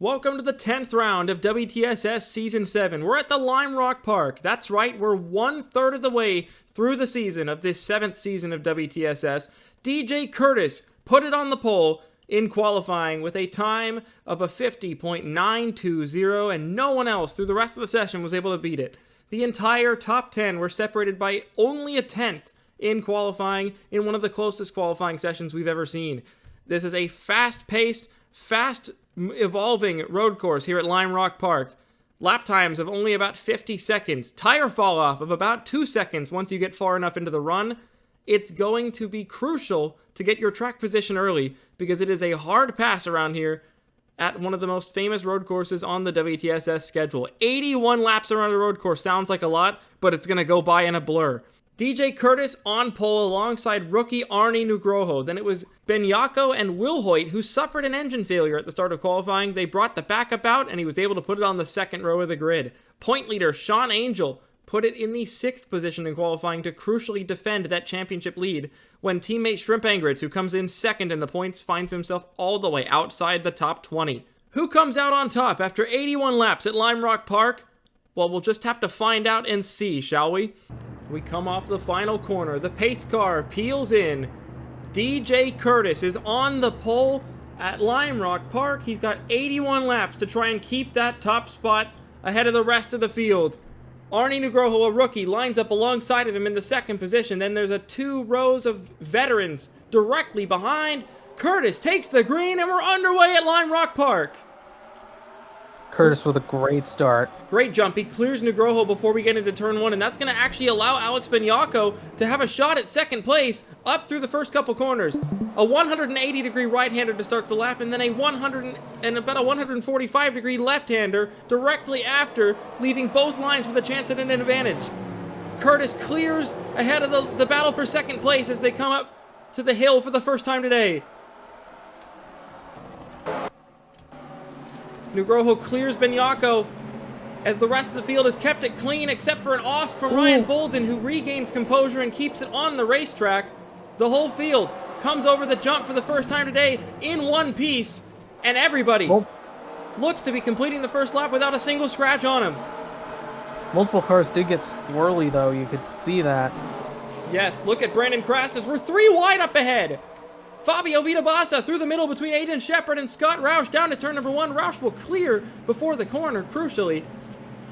Welcome to the 10th round of WTSS Season 7. We're at the Lime Rock Park. That's right, we're 1/3 of the way through the season of this 7th season of WTSS. DJ Curtis put it on the pole in qualifying with a time of a 50.920, and no one else through the rest of the session was able to beat it. The entire top 10 were separated by only a 10th in qualifying in one of the closest qualifying sessions we've ever seen. This is a fast-paced, fast-evolving road course here at Lime Rock Park. Lap times of only about 50 seconds. Tire fall-off of about 2 seconds once you get far enough into the run. It's going to be crucial to get your track position early because it is a hard pass around here at one of the most famous road courses on the WTSS schedule. 81 laps around a road course sounds like a lot, but it's going to go by in a blur. DJ Curtis on pole alongside rookie Arnie Nugroho. Then it was Benyako and Wilhoit who suffered an engine failure at the start of qualifying. They brought the backup out and he was able to put it on the second row of the grid. Point leader Sean Angel put it in the 6th position in qualifying to crucially defend that championship lead when teammate Shrimp Engrits, who comes in second in the points, finds himself all the way outside the top 20. Who comes out on top after 81 laps at Lime Rock Park? Well, we'll just have to find out and see, shall we? We come off the final corner. The pace car peels in. DJ Curtis is on the pole at Lime Rock Park. He's got 81 laps to try and keep that top spot ahead of the rest of the field. Arnie Nugroho, a rookie, lines up alongside of him in the 2nd position. Then there's 2 rows of veterans directly behind. Curtis takes the green and we're underway at Lime Rock Park. Curtis with a great start. Great jump. He clears Nugroho before we get into turn 1, and that's going to actually allow Alex Benyako to have a shot at 2nd place up through the first couple corners. A 180-degree right-hander to start the lap, and then a 145-degree left-hander directly after, leaving both lines with a chance at an advantage. Curtis clears ahead of the battle for 2nd place as they come up to the hill for the first time today. Nugroho clears Benyako as the rest of the field has kept it clean except for an off from Ryan Bolden, who regains composure and keeps it on the racetrack. The whole field comes over the jump for the first time today in one piece, and everybody looks to be completing the first lap without a single scratch on him. Multiple cars did get squirrely, though. You could see that. Yes, look at Brandon Krasnas. We're 3 wide up ahead. Fabio Vitabassa through the middle between Aiden Shepard and Scott Roush down to turn number 1. Roush will clear before the corner, crucially.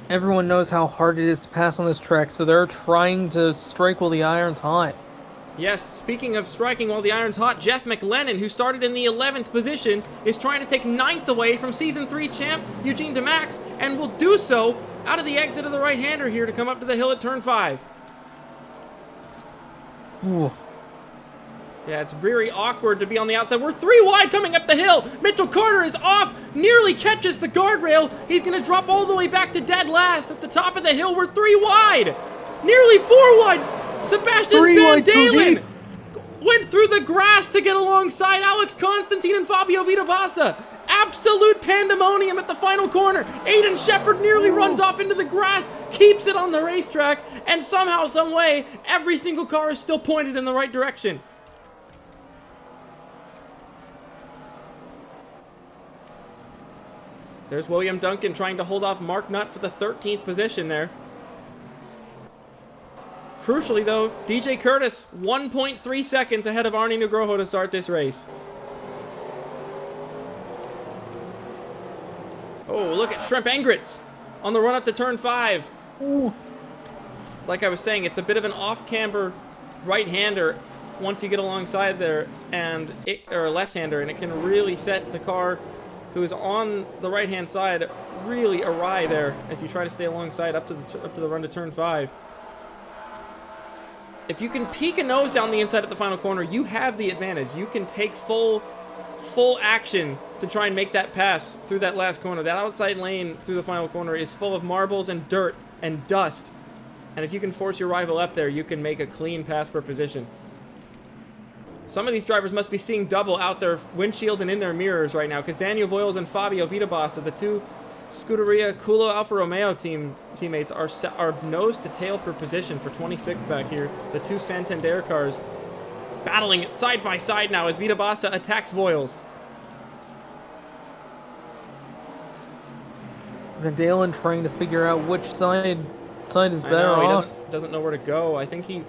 Everyone knows how hard it is to pass on this track, so they're trying to strike while the iron's hot. Yes, speaking of striking while the iron's hot, Jeff McLennan, who started in the 11th position, is trying to take 9th away from Season 3 champ Eugene DeMax, and will do so out of the exit of the right-hander here to come up to the hill at turn 5. Ooh. Yeah, it's very awkward to be on the outside. We're 3 wide coming up the hill. Mitchell Carter is off, nearly catches the guardrail. He's going to drop all the way back to dead last at the top of the hill. We're 3 wide, nearly 4 wide. Sebastian Van Dalen went through the grass to get alongside Alex Constantine and Fabio Vitabassa. Absolute pandemonium at the final corner. Aiden Shepard nearly runs off into the grass, keeps it on the racetrack, and somehow, some way, every single car is still pointed in the right direction. There's William Duncan trying to hold off Mark Nutt for the 13th position there. Crucially, though, DJ Curtis 1.3 seconds ahead of Arnie Nugroho to start this race. Oh, look at Shrimp Engrits on the run up to turn 5. Ooh. Like I was saying, it's a bit of an off-camber right-hander once you get alongside there, or a left-hander, and it can really set the car who is on the right-hand side really awry there as you try to stay alongside up to the run to turn 5. If you can peek a nose down the inside at the final corner, you have the advantage. You can take full action to try and make that pass through that last corner. That outside lane through the final corner is full of marbles and dirt and dust. And if you can force your rival up there, you can make a clean pass for position. Some of these drivers must be seeing double out their windshield and in their mirrors right now, because Daniel Voiles and Fabio Vitabassa, the 2 Scuderia Culo Alfa Romeo teammates, are nose to tail for position for 26th back here. The 2 Santander cars battling it side by side now as Vitabassa attacks Voiles. Van Dalen trying to figure out which side is better off. He doesn't know where to go. I think he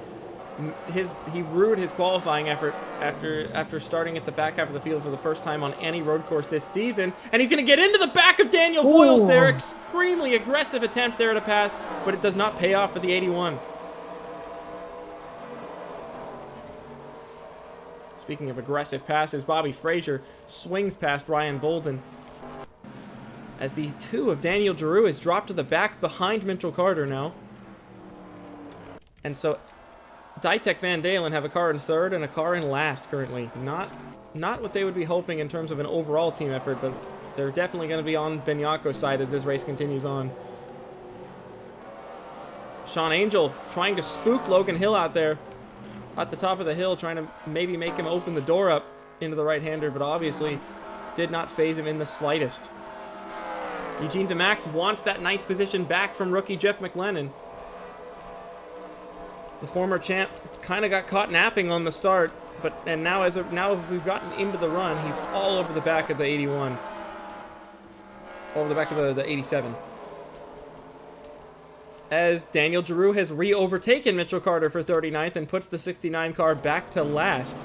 ruined his qualifying effort after starting at the back half of the field for the first time on any road course this season, and he's going to get into the back of Daniel Foyles there. Extremely aggressive attempt there to pass, but it does not pay off for the 81. Speaking of aggressive passes, Bobby Frazier swings past Ryan Bolden as the 2 of Daniel Giroux is dropped to the back behind Mitchell Carter now. And so Ditech Van Dalen have a car in third and a car in last currently. Not what they would be hoping in terms of an overall team effort, but they're definitely going to be on Benyakko's side as this race continues on. Sean Angel trying to spook Logan Hill out there at the top of the hill, trying to maybe make him open the door up into the right-hander, but obviously did not phase him in the slightest. Eugene DeMax wants that 9th position back from rookie Jeff McLennan. The former champ kind of got caught napping on the start, and now as we've gotten into the run, he's all over the back of the 81. Over the back of the 87. As Daniel Giroux has re-overtaken Mitchell Carter for 39th and puts the 69 car back to last.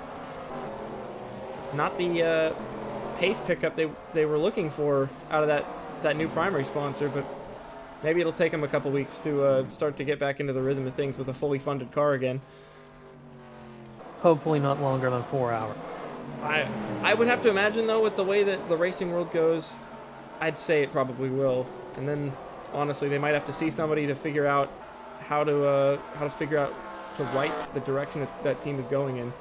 Not the pace pickup they were looking for out of that new primary sponsor, but maybe it'll take him a couple weeks to start to get back into the rhythm of things with a fully funded car again. Hopefully not longer than 4 hours. I would have to imagine, though, with the way that the racing world goes, I'd say it probably will. And then, honestly, they might have to see somebody to figure out how to right the direction that team is going in.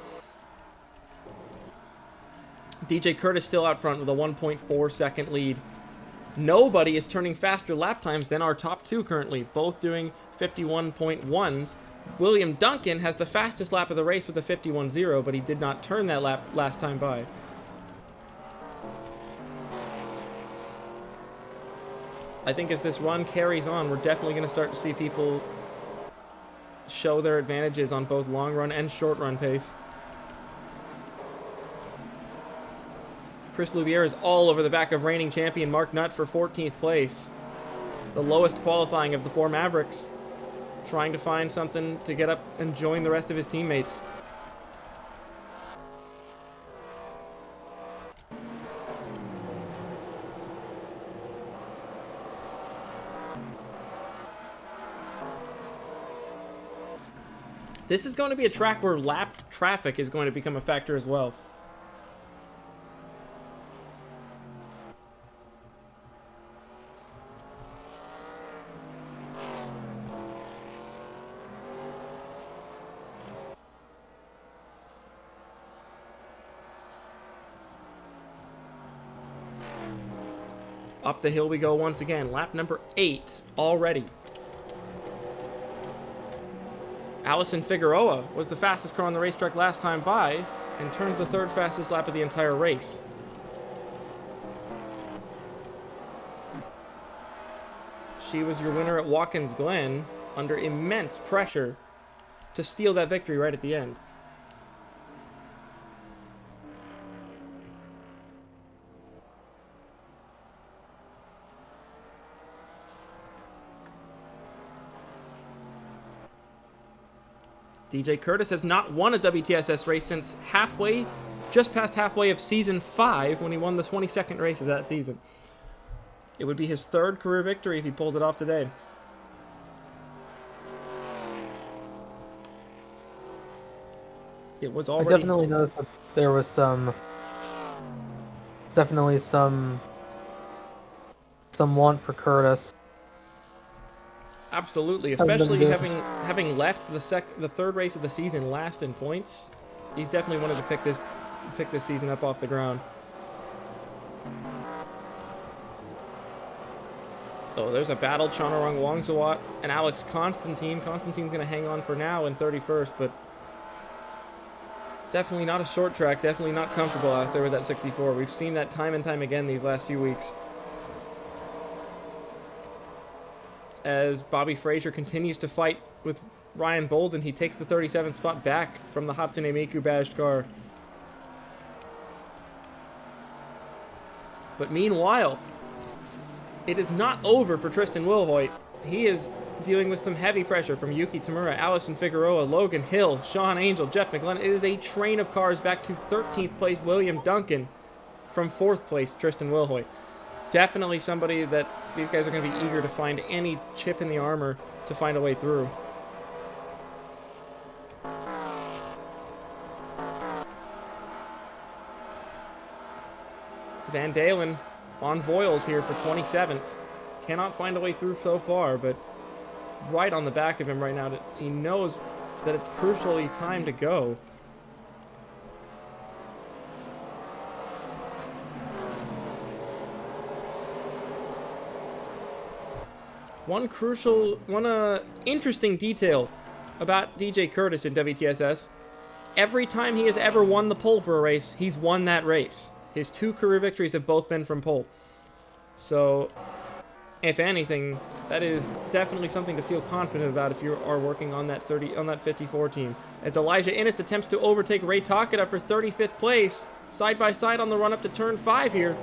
DJ Curtis still out front with a 1.4 second lead. Nobody is turning faster lap times than our top 2 currently, both doing 51.1s. William Duncan has the fastest lap of the race with a 51.0, but he did not turn that lap last time by. I think as this run carries on, we're definitely going to start to see people show their advantages on both long run and short run pace. Chris Louvier is all over the back of reigning champion Mark Nutt for 14th place. The lowest qualifying of the 4 Mavericks, trying to find something to get up and join the rest of his teammates. This is going to be a track where lap traffic is going to become a factor as well. Up the hill we go once again. Lap number 8 already. Allison Figueroa was the fastest car on the racetrack last time by and turned the 3rd fastest lap of the entire race. She was your winner at Watkins Glen under immense pressure to steal that victory right at the end. DJ Curtis has not won a WTSS race since just past halfway of Season 5 when he won the 22nd race of that season. It would be his 3rd career victory if he pulled it off today. It was already... I definitely noticed that there was some want for Curtis. Absolutely, especially having left the 3rd race of the season last in points. He's definitely wanted to pick this season up off the ground. Oh, there's a battle. Chanarong Wongsuwat and Alex Constantine. Constantine's going to hang on for now in 31st, but definitely not a short track. Definitely not comfortable out there with that 64. We've seen that time and time again these last few weeks. As Bobby Frazier continues to fight with Ryan Bolden, he takes the 37th spot back from the Hatsune Miku badged car. But meanwhile, it is not over for Tristan Wilhoit. He is dealing with some heavy pressure from Yuki Tamura, Allison Figueroa, Logan Hill, Sean Angel, Jeff McGlennon. It is a train of cars back to 13th place William Duncan from 4th place Tristan Wilhoit. Definitely somebody that these guys are going to be eager to find any chip in the armor to find a way through. Van Dalen on Voiles here for 27th. Cannot find a way through so far, but right on the back of him right now. He knows that it's crucially time to go. One interesting detail about DJ Curtis in WTSS. Every time he has ever won the pole for a race, he's won that race. His 2 career victories have both been from pole. So, if anything, that is definitely something to feel confident about if you are working on that 54 team. As Elijah Innes attempts to overtake Ray Takeda for 35th place, side by side on the run up to turn 5 here.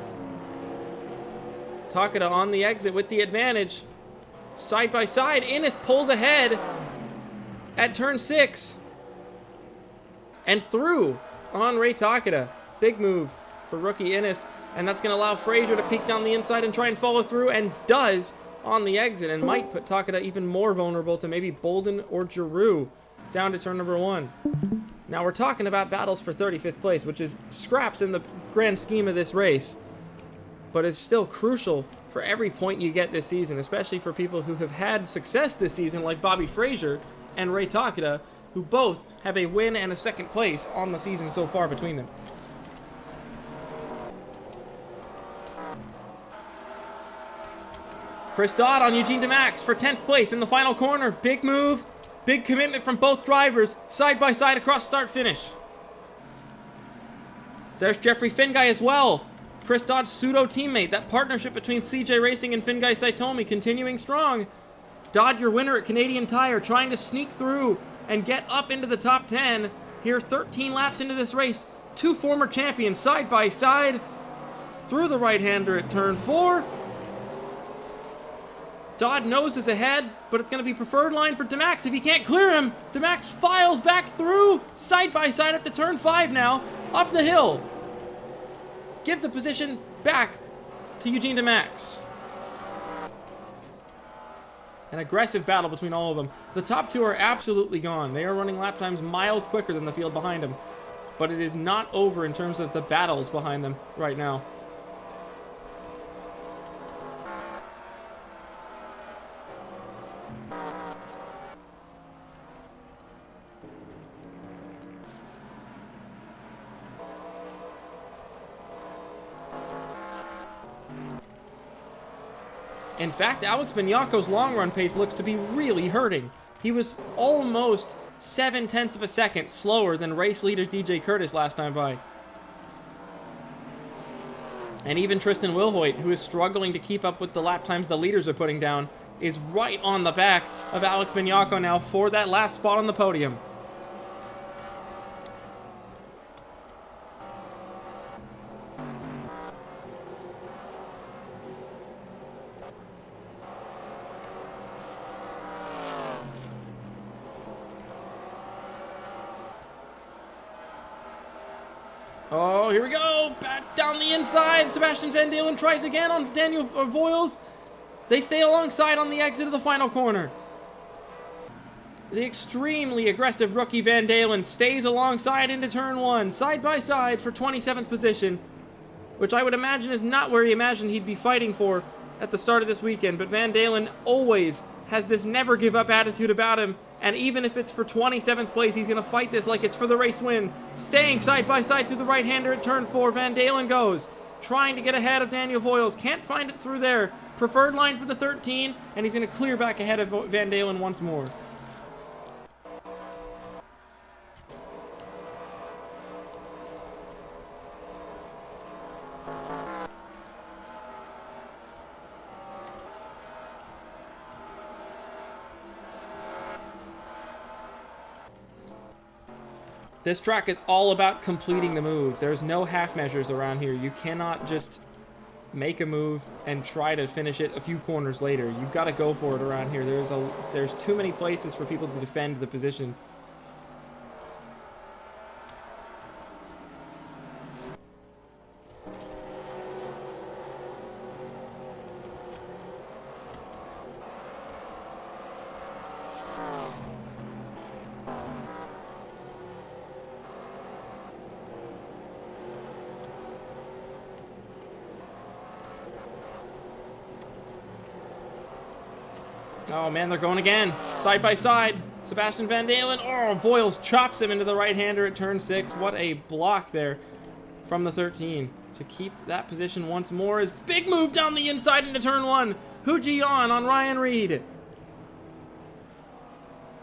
Takeda on the exit with the advantage. Side by side, Innes pulls ahead at turn 6 and through on Ray Takeda. Big move for rookie Innes, and that's going to allow Frazier to peek down the inside and try and follow through, and does on the exit, and might put Takeda even more vulnerable to maybe Bolden or Giroux down to turn number 1. Now we're talking about battles for 35th place, which is scraps in the grand scheme of this race, but it's still crucial for every point you get this season, especially for people who have had success this season like Bobby Frazier and Ray Takeda, who both have a win and a 2nd place on the season so far between them. Chris Dodd on Eugene DeMax for 10th place in the final corner. Big move, big commitment from both drivers, side by side across start-finish. There's Jeffrey Finguy as well. Chris Dodd's pseudo-teammate. That partnership between CJ Racing and Finguy Saitomi continuing strong. Dodd, your winner at Canadian Tire, trying to sneak through and get up into the top 10. Here, 13 laps into this race. 2 former champions side by side. Through the right-hander at turn 4. Dodd noses ahead, but it's going to be preferred line for DeMax. If he can't clear him, DeMax files back through, side by side up to turn 5 now, up the hill. Give the position back to Eugene DeMax. An aggressive battle between all of them. The top 2 are absolutely gone. They are running lap times miles quicker than the field behind them. But it is not over in terms of the battles behind them right now. In fact, Alex Bignacco's long run pace looks to be really hurting. He was almost 0.7 of a second slower than race leader DJ Curtis last time by. And even Tristan Wilhoit, who is struggling to keep up with the lap times the leaders are putting down, is right on the back of Alex Bignacco now for that last spot on the podium. Oh, here we go. Back down the inside. Sebastian Van Dalen tries again on Daniel Voiles. They stay alongside on the exit of the final corner. The extremely aggressive rookie Van Dalen stays alongside into turn 1, side by side for 27th position, which I would imagine is not where he imagined he'd be fighting for at the start of this weekend. But Van Dalen always has this never give up attitude about him, and even if it's for 27th place, he's going to fight this like it's for the race win. Staying side by side to the right-hander at turn 4, Van Dalen goes, trying to get ahead of Daniel Voiles, can't find it through there. Preferred line for the 13, and he's going to clear back ahead of Van Dalen once more. This track is all about completing the move. There's no half measures around here. You cannot just make a move and try to finish it a few corners later. You've got to go for it around here. There's too many places for people to defend the position. Oh man, they're going again. Side by side. Sebastian Van Dalen. Oh, Voiles chops him into the right-hander at turn 6. What a block there from the 13. To keep that position once more is big move down the inside into turn 1. Hujian on Ryan Reid.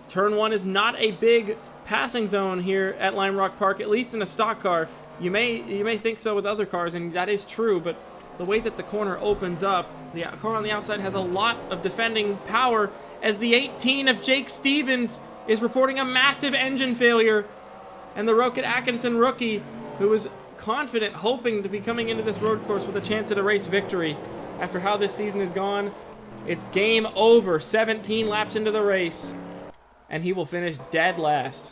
Turn 1 is not a big passing zone here at Lime Rock Park, at least in a stock car. You may think so with other cars, and that is true, but the way that the corner opens up, the car on the outside has a lot of defending power as the 18 of Jake Stevens is reporting a massive engine failure. And the Rocket Atkinson rookie, who was confident, hoping to be coming into this road course with a chance at a race victory. After how this season has gone, it's game over. 17 laps into the race, and he will finish dead last.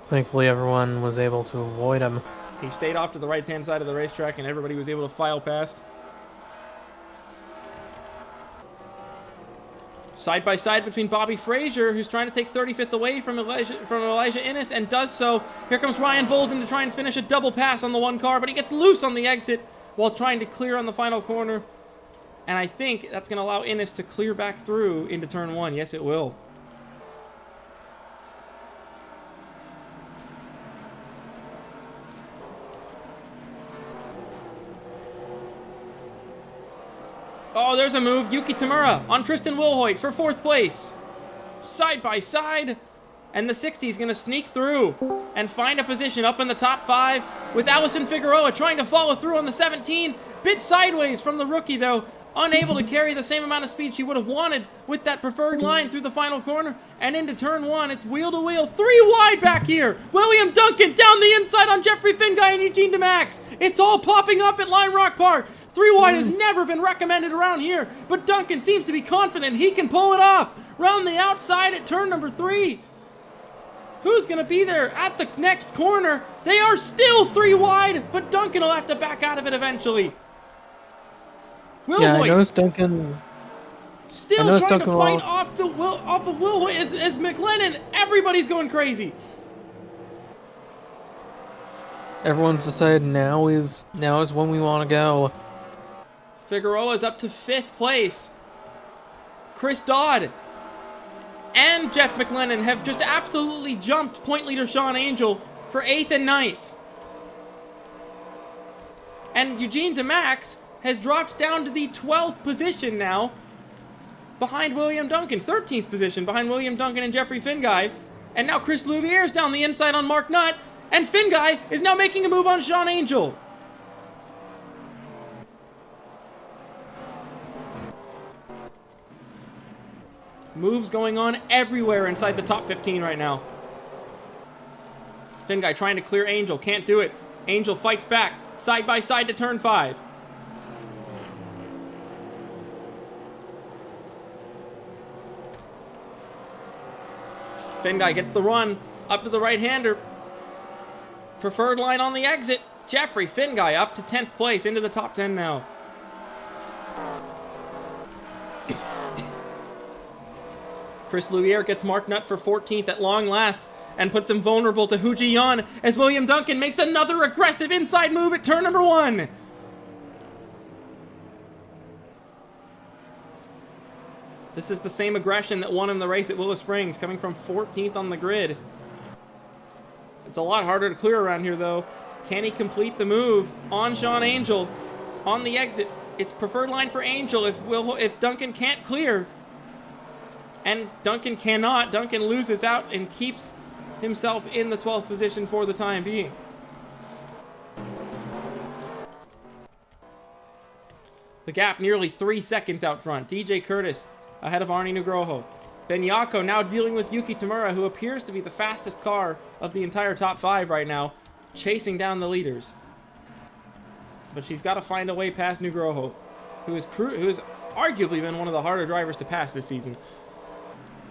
Thankfully, everyone was able to avoid him. He stayed off to the right-hand side of the racetrack, and everybody was able to file past. Side by side between Bobby Frazier, who's trying to take 35th away from Elijah Innes, and does so. Here comes Ryan Bolden to try and finish a double pass on the one car, but he gets loose on the exit while trying to clear on the final corner. And I think that's going to allow Innes to clear back through into turn 1. Yes, it will. Oh, there's a move. Yuki Tamura on Tristan Wilhoit for 4th place. Side by side. And the 60 is going to sneak through and find a position up in the top 5 with Allison Figueroa trying to follow through on the 17. Bit sideways from the rookie, though. Unable to carry the same amount of speed she would have wanted with that preferred line through the final corner. And into turn 1, it's wheel to wheel. 3 wide back here. William Duncan down the inside on Jeffrey Finguy and Eugene DeMax. It's all popping up at Lime Rock Park. 3 wide has never been recommended around here, but Duncan seems to be confident he can pull it off. Round the outside at turn number 3. Who's going to be there at the next corner? They are still 3 wide, but Duncan will have to back out of it eventually. Yeah, I noticed Duncan. Still trying to fight off of Wilhoit as McLennan. Everybody's going crazy. Everyone's decided now is when we want to go. Figueroa's up to 5th place. Chris Dodd and Jeff McLennan have just absolutely jumped point leader Sean Angel for 8th and 9th. And Eugene DeMax has dropped down to the 12th position now, behind William Duncan. 13th position behind William Duncan and Jeffrey Finguy. And now Chris Louviere's down the inside on Mark Nutt, and Finguy is now making a move on Sean Angel. Moves going on everywhere inside the top 15 right now. Finguy trying to clear Angel, can't do it. Angel fights back, side by side to turn 5. Finguy gets the run up to the right-hander. Preferred line on the exit. Jeffrey Finguy up to 10th place, into the top 10 now. Chris Louviere gets Mark Nutt for 14th at long last and puts him vulnerable to Hu Ji-yeon as William Duncan makes another aggressive inside move at turn number 1. This is the same aggression that won him the race at Willow Springs, coming from 14th on the grid. It's a lot harder to clear around here, though. Can he complete the move on Sean Angel on the exit? It's preferred line for Angel if Duncan can't clear. And Duncan cannot. Duncan loses out and keeps himself in the 12th position for the time being. The gap nearly 3 seconds out front. DJ Curtis ahead of Arnie Nugroho. Benyako now dealing with Yuki Tamura, who appears to be the fastest car of the entire top 5 right now, chasing down the leaders. but she's got to find a way past Nugroho, who has arguably been one of the harder drivers to pass this season,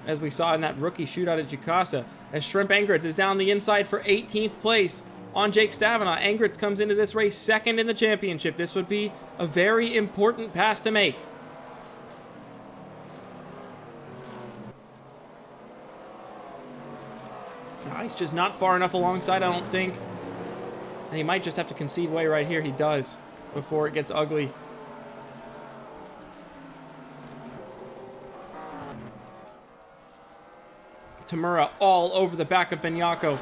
as we saw in that rookie shootout at Jukasa, as Shrimp Engrits is down the inside for 18th place on Jake Stavanaugh. Engrits comes into this race second in the championship. This would be a very important pass to make. He's just not far enough alongside, I don't think. And he might just have to concede way right here. He does, before it gets ugly. Tamura all over the back of Benyako,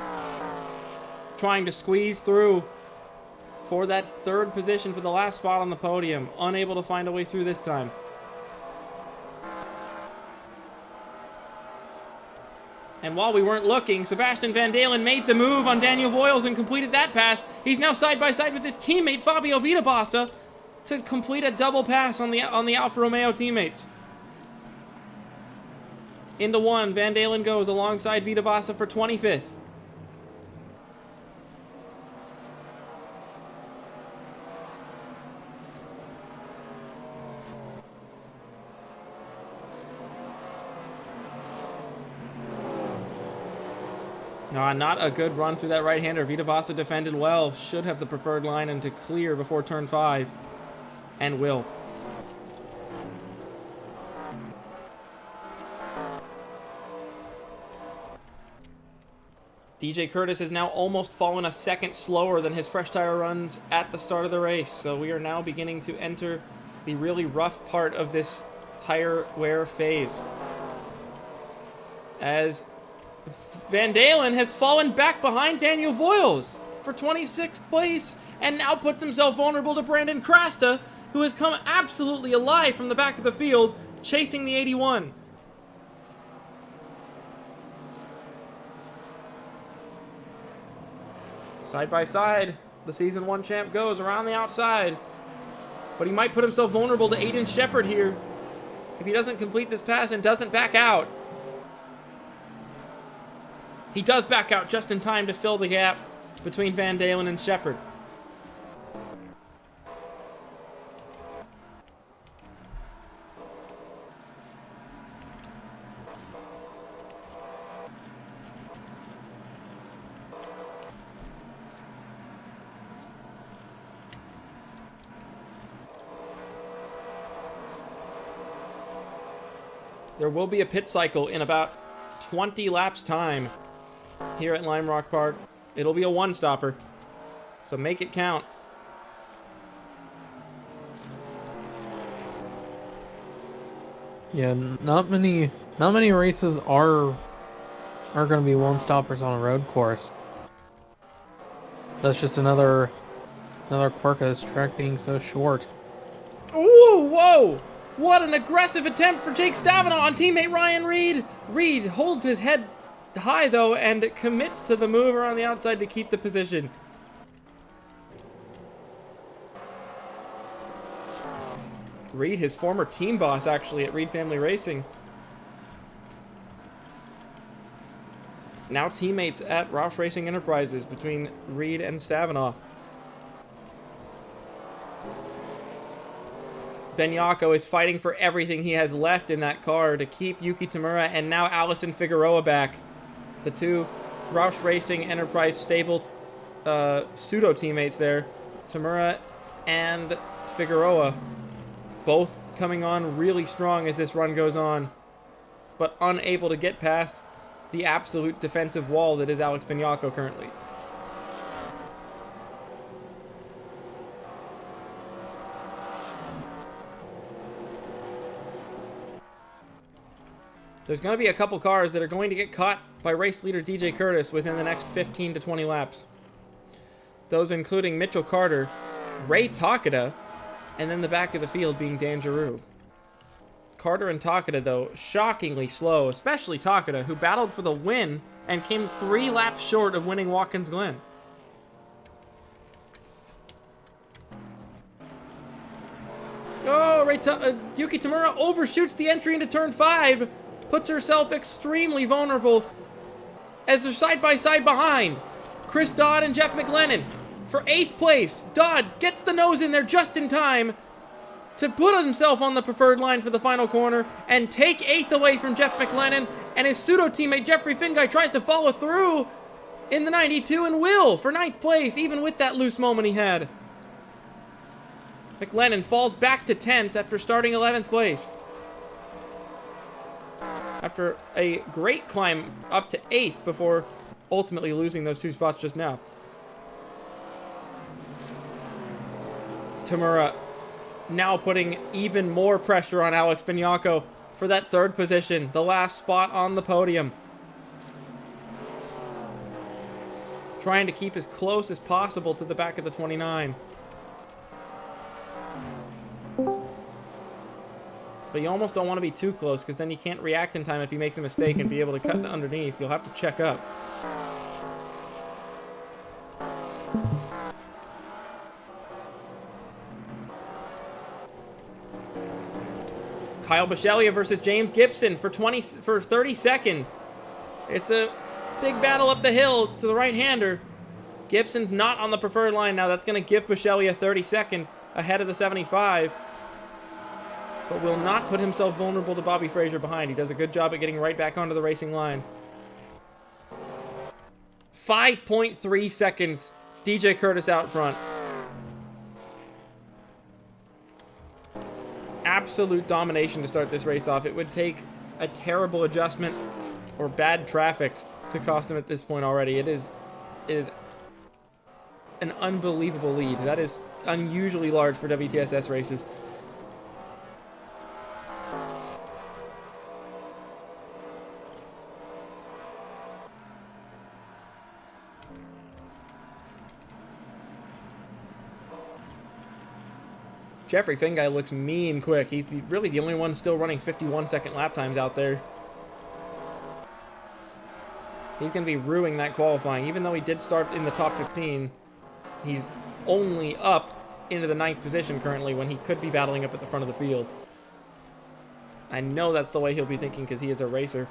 trying to squeeze through for that third position for the last spot on the podium. Unable to find a way through this time. And while we weren't looking, Sebastian Van Dalen made the move on Daniel Voiles and completed that pass. He's now side by side with his teammate Fabio Vitabassa to complete a double pass on the Alfa Romeo teammates. Into one, Van Dalen goes alongside Vitabassa for 25th. Not a good run through that right-hander. Vitabassa defended well. Should have the preferred line and to clear before turn 5. And will. DJ Curtis has now almost fallen a second slower than his fresh tire runs at the start of the race. So we are now beginning to enter the really rough part of this tire wear phase, as Van Dalen has fallen back behind Daniel Voiles for 26th place and now puts himself vulnerable to Brandon Crasta, who has come absolutely alive from the back of the field, chasing the 81. Side by side, the Season 1 champ goes around the outside, but he might put himself vulnerable to Aiden Shepard here if he doesn't complete this pass and doesn't back out. He does back out just in time to fill the gap between Van Dalen and Shepard. There will be a pit cycle in about 20 laps time here at Lime Rock Park. It'll be a one-stopper, so make it count. Yeah, not many races are going to be one-stoppers on a road course. That's just another quirk of this track being so short. Ooh, whoa! What an aggressive attempt for Jake Stavanaugh on teammate Ryan Reid. Reid holds his head high, though, and commits to the move around the outside to keep the position. Reid, his former team boss, actually, at Reid Family Racing. Now teammates at Roush Racing Enterprises between Reid and Stavanaugh. Benyako is fighting for everything he has left in that car to keep Yuki Tamura and now Allison Figueroa back. The two Roush Racing Enterprise stable pseudo teammates there, Tamura and Figueroa, both coming on really strong as this run goes on, but unable to get past the absolute defensive wall that is Alex Benyako currently. There's going to be a couple cars that are going to get caught by race leader DJ Curtis within the next 15 to 20 laps. Those including Mitchell Carter, Ray Takeda, and then the back of the field being Dan Giroux. Carter and Takeda, though, shockingly slow, especially Takeda, who battled for the win and came 3 laps short of winning Watkins Glen. Oh, Yuki Tamura overshoots the entry into turn 5, puts herself extremely vulnerable as they're side by side behind. Chris Dodd and Jeff McLennan for 8th place. Dodd gets the nose in there just in time to put himself on the preferred line for the final corner and take 8th away from Jeff McLennan, and his pseudo-teammate Jeffrey Finguy tries to follow through in the 92 and will for 9th place, even with that loose moment he had. McLennan falls back to 10th after starting 11th place. After a great climb up to 8th before ultimately losing those 2 spots just now. Tamura now putting even more pressure on Alex Bignacco for that 3rd position, the last spot on the podium. Trying to keep as close as possible to the back of the 29. But you almost don't want to be too close, because then you can't react in time if he makes a mistake and be able to cut underneath. You'll have to check up. Kyle Bichelia versus James Gibson for 32nd. It's a big battle up the hill to the right-hander. Gibson's not on the preferred line now. That's going to give Bichelia 32nd ahead of the 75. But will not put himself vulnerable to Bobby Fraser behind. He does a good job at getting right back onto the racing line. 5.3 seconds. DJ Curtis out front. Absolute domination to start this race off. It would take a terrible adjustment or bad traffic to cost him at this point already. It is an unbelievable lead. That is unusually large for WTSS races. Jeffrey Finguy looks mean quick. He's really the only one still running 51-second lap times out there. He's going to be ruining that qualifying. Even though he did start in the top 15, he's only up into the 9th position currently when he could be battling up at the front of the field. I know that's the way he'll be thinking because he is a racer.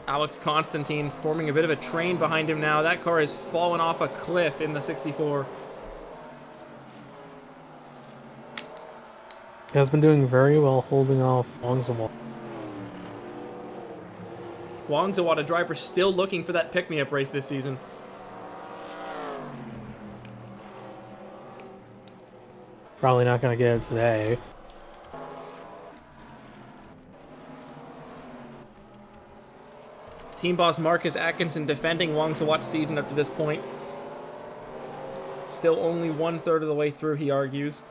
Alex Constantine forming a bit of a train behind him now. That car has fallen off a cliff in the 64. He has been doing very well holding off Wang Zawat. Wang Zawat, a driver still looking for that pick-me-up race this season. Probably not going to get it today. Team boss Marcus Atkinson defending Wang Zawat's season up to this point. Still only 1/3 of the way through, he argues.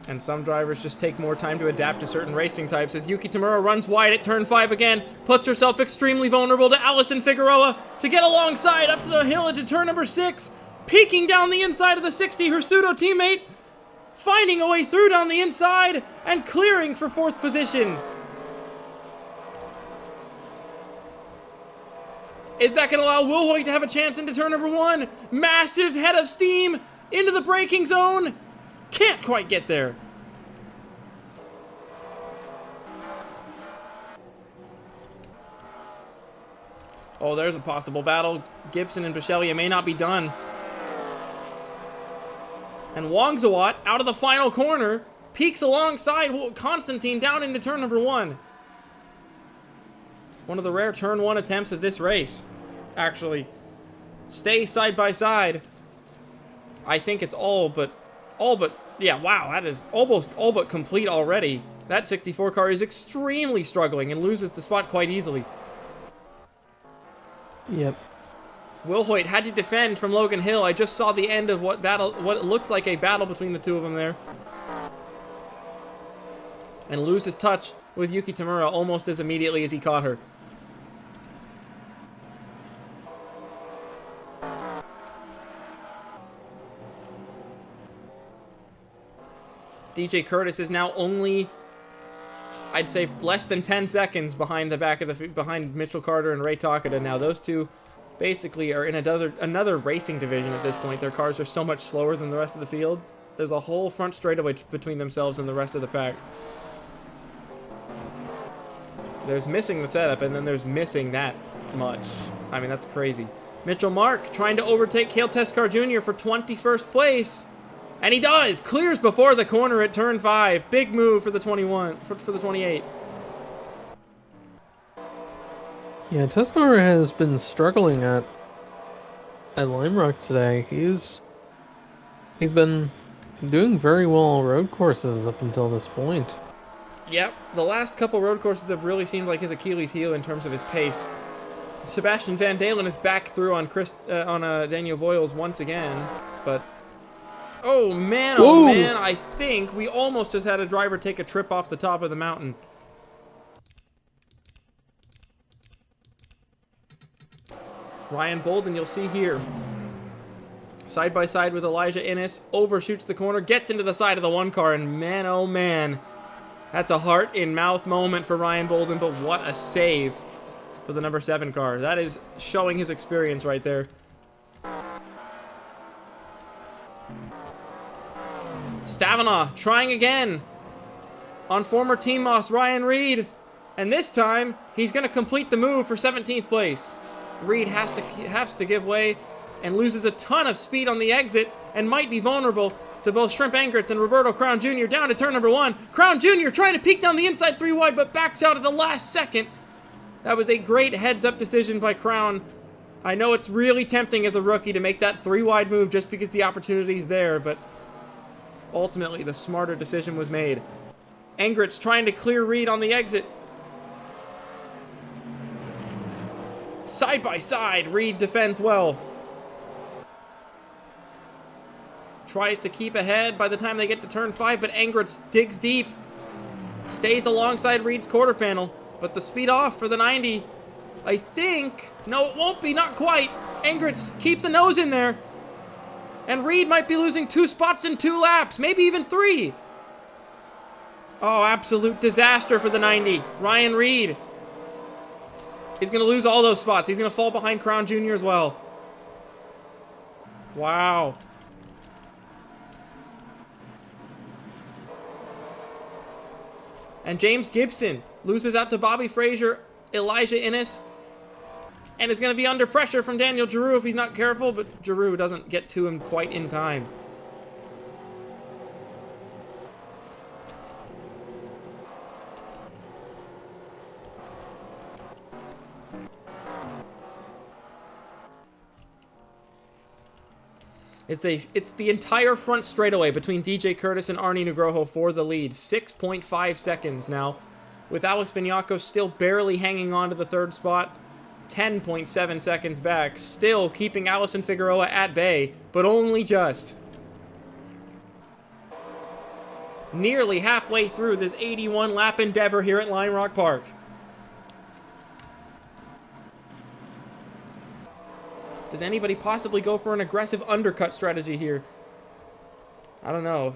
And some drivers just take more time to adapt to certain racing types as Yuki Tamura runs wide at turn 5 again, puts herself extremely vulnerable to Allison Figueroa to get alongside up to the hill into turn number 6, peeking down the inside of the 60, her pseudo teammate, finding a way through down the inside and clearing for 4th position. Is that going to allow Will Hoyt to have a chance into turn number 1? Massive head of steam into the braking zone. Can't quite get there. Oh, there's a possible battle. Gibson and Bichelia may not be done. And Wang Zawat, out of the final corner, peeks alongside Constantine down into turn number 1. One of the rare turn 1 attempts of this race, actually. Stay side by side. I think it's all but, yeah, wow, that is almost all but complete already. That 64 car is extremely struggling and loses the spot quite easily. Yep. Will Hoyt had to defend from Logan Hill. I just saw the end of what looks like a battle between the two of them there. And loses touch with Yuki Tamura almost as immediately as he caught her. DJ Curtis is now only, I'd say, less than 10 seconds behind the back of behind Mitchell Carter and Ray Takada. Now those two basically are in another racing division at this point. Their cars are so much slower than the rest of the field. There's a whole front straightaway between themselves and the rest of the pack. There's missing the setup, and then there's missing that much. I mean, that's crazy. Mitchell Mark trying to overtake Cale Teskar Jr. for 21st place. And he does! Clears before the corner at turn 5. Big move for the 21, for the 28. Yeah, Teskar has been struggling at Lime Rock today. He's been doing very well on road courses up until this point. Yep, the last couple road courses have really seemed like his Achilles heel in terms of his pace. Sebastian Van Dalen is back through on Daniel Voiles once again, but oh man, I think we almost just had a driver take a trip off the top of the mountain. Ryan Bolden, you'll see here. Side by side with Elijah Innes, overshoots the corner, gets into the side of the one car, and man, oh man, that's a heart-in-mouth moment for Ryan Bolden, but what a save for the number 7 car. That is showing his experience right there. Stavanaugh trying again on former team boss Ryan Reid, and this time he's going to complete the move for 17th place. Reid has to give way and loses a ton of speed on the exit and might be vulnerable to both Shrimp Engrits and Roberto Crown Jr. down to turn number 1. Crown Jr. trying to peek down the inside 3 wide, but backs out at the last second. That was a great heads-up decision by Crown. I know it's really tempting as a rookie to make that 3 wide move just because the opportunity's there, but ultimately the smarter decision was made. Engrits trying to clear Reid on the exit. Side by side, Reid defends well. Tries to keep ahead by the time they get to turn 5, but Engrits digs deep. Stays alongside Reid's quarter panel, but the speed off for the 90. I think, no it won't be, not quite. Engrits keeps a nose in there. And Reid might be losing 2 spots in 2 laps, maybe even 3. Oh, absolute disaster for the 90. Ryan Reid is going to lose all those spots. He's going to fall behind Crown Jr. as well. Wow. And James Gibson loses out to Bobby Frazier, Elijah Innes, and is going to be under pressure from Daniel Giroux if he's not careful, but Giroux doesn't get to him quite in time. It's the entire front straightaway between DJ Curtis and Arnie Nugroho for the lead. 6.5 seconds now, with Alex Bignacco still barely hanging on to the 3rd spot. 10.7 seconds back, still keeping Allison Figueroa at bay, but only just. Nearly halfway through this 81-lap endeavor here at Lime Rock Park. Does anybody possibly go for an aggressive undercut strategy here? I don't know.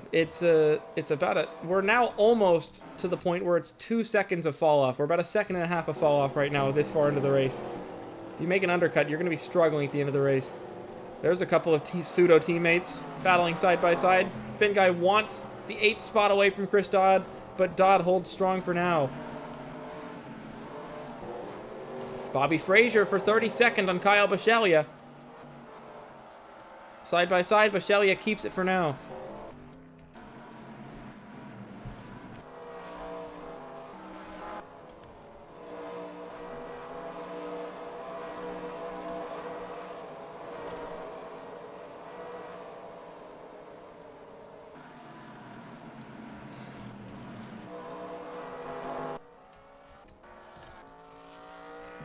We're now almost to the point where it's 2 seconds of fall off. We're about 1.5 seconds of fall off right now this far into the race. If you make an undercut, you're going to be struggling at the end of the race. There's a couple of pseudo teammates battling side by side. Finn Guy wants the 8th spot away from Chris Dodd, but Dodd holds strong for now. Bobby Frazier for 32nd on Kyle Bisceglia. Side by side, Bisceglia keeps it for now.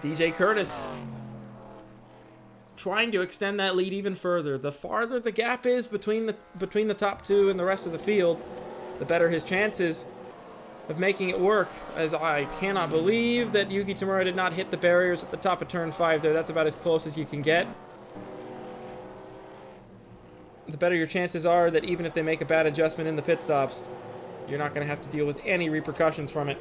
DJ Curtis trying to extend that lead even further. The farther the gap is between the top 2 and the rest of the field, the better his chances of making it work, as I cannot believe that Yuki Tamura did not hit the barriers at the top of turn 5 there. That's about as close as you can get. The better your chances are that even if they make a bad adjustment in the pit stops, you're not going to have to deal with any repercussions from it.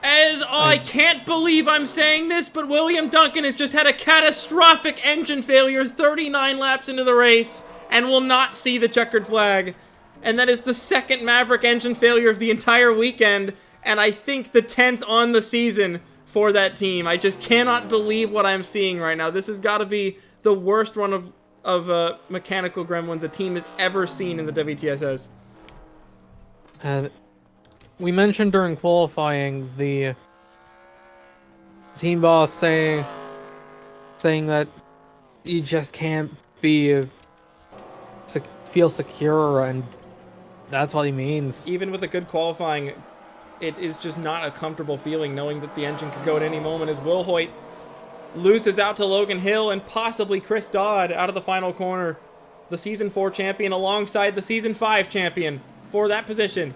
I can't believe I'm saying this, but William Duncan has just had a catastrophic engine failure 39 laps into the race and will not see the checkered flag. And that is the second Maverick engine failure of the entire weekend, and I think the 10th on the season for that team. I just cannot believe what I'm seeing right now. This has got to be the worst run of mechanical gremlins a team has ever seen in the WTSS. We mentioned during qualifying the team boss saying that you just can't feel secure, and that's what he means. Even with a good qualifying, it is just not a comfortable feeling knowing that the engine could go at any moment as Will Hoyt loses out to Logan Hill and possibly Chris Dodd out of the final corner. The Season 4 champion alongside the Season 5 champion for that position.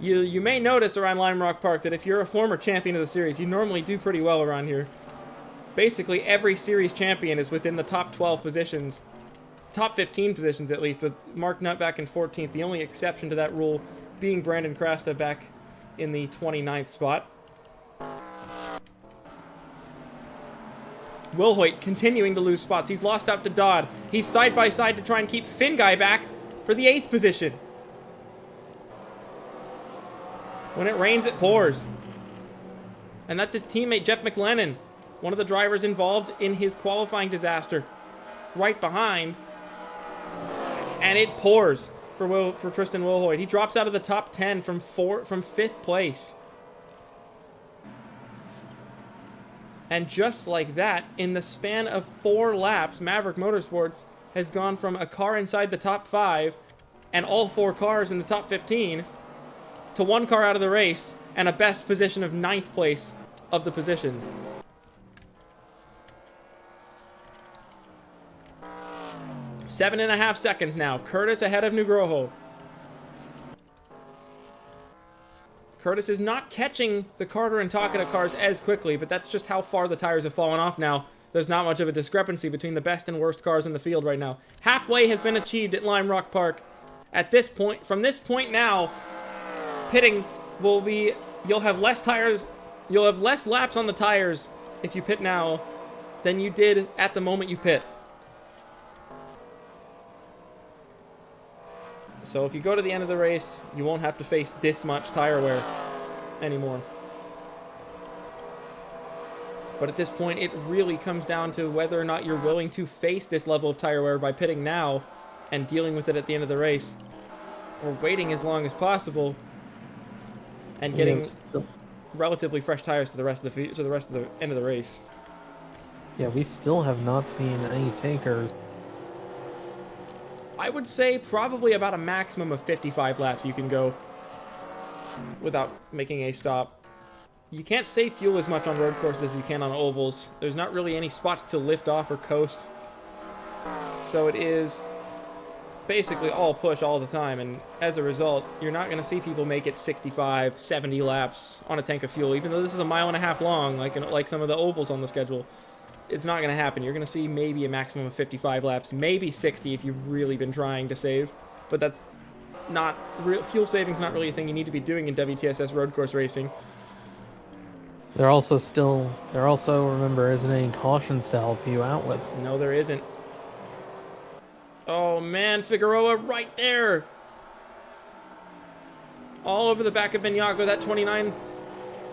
You may notice around Lime Rock Park that if you're a former champion of the series, you normally do pretty well around here. Basically, every series champion is within the top 12 positions. Top 15 positions, at least, with Mark Nutt back in 14th. The only exception to that rule being Brandon Krasta back in the 29th spot. Will Hoyt continuing to lose spots. He's lost out to Dodd. He's side by side to try and keep Finn Guy back for the 8th position. When it rains, it pours. And that's his teammate, Jeff McLennan, one of the drivers involved in his qualifying disaster, right behind. And it pours for Tristan Wilhoit. He drops out of the top 10 from 5th place. And just like that, in the span of 4 laps, Maverick Motorsports has gone from a car inside the top 5 and all 4 cars in the top 15 to 1 car out of the race and a best position of 9th place of the positions. 7.5 seconds now. Curtis ahead of Nugroho. Curtis is not catching the Carter and Takeda cars as quickly, but that's just how far the tires have fallen off now. There's not much of a discrepancy between the best and worst cars in the field right now. Halfway has been achieved at Lime Rock Park. At this point, from this point now, pitting will be, you'll have less laps on the tires if you pit now than you did at the moment you pit. So if you go to the end of the race, you won't have to face this much tire wear anymore. But at this point, it really comes down to whether or not you're willing to face this level of tire wear by pitting now and dealing with it at the end of the race, or waiting as long as possible and getting relatively fresh tires to the rest of the end of the race. Yeah, we still have not seen any takers. I would say probably about a maximum of 55 laps you can go without making a stop. You can't save fuel as much on road courses as you can on ovals. There's not really any spots to lift off or coast. So it is basically all push all the time, and as a result, you're not going to see people make it 65, 70 laps on a tank of fuel, even though this is a 1.5 miles long, like some of the ovals on the schedule. It's not going to happen. You're going to see maybe a maximum of 55 laps, maybe 60 if you've really been trying to save, but that's not real. Fuel saving's not really a thing you need to be doing in WTSS road course racing. There also, remember, isn't any cautions to help you out with. No, there isn't. Oh man, Figueroa right there. All over the back of Benyako. That 29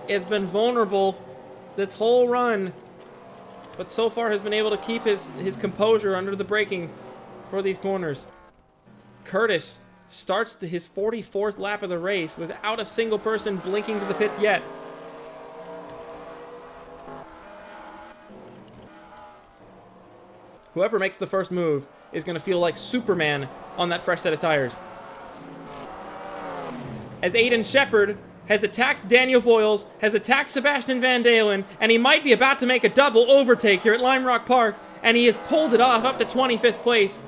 has been vulnerable this whole run, but so far has been able to keep his composure under the braking for these corners. Curtis starts his 44th lap of the race without a single person blinking to the pits yet. Whoever makes the first move is going to feel like Superman on that fresh set of tires. As Aiden Shepard has attacked Daniel Voiles, has attacked Sebastian Van Dalen, and he might be about to make a double overtake here at Lime Rock Park, and he has pulled it off up to 25th place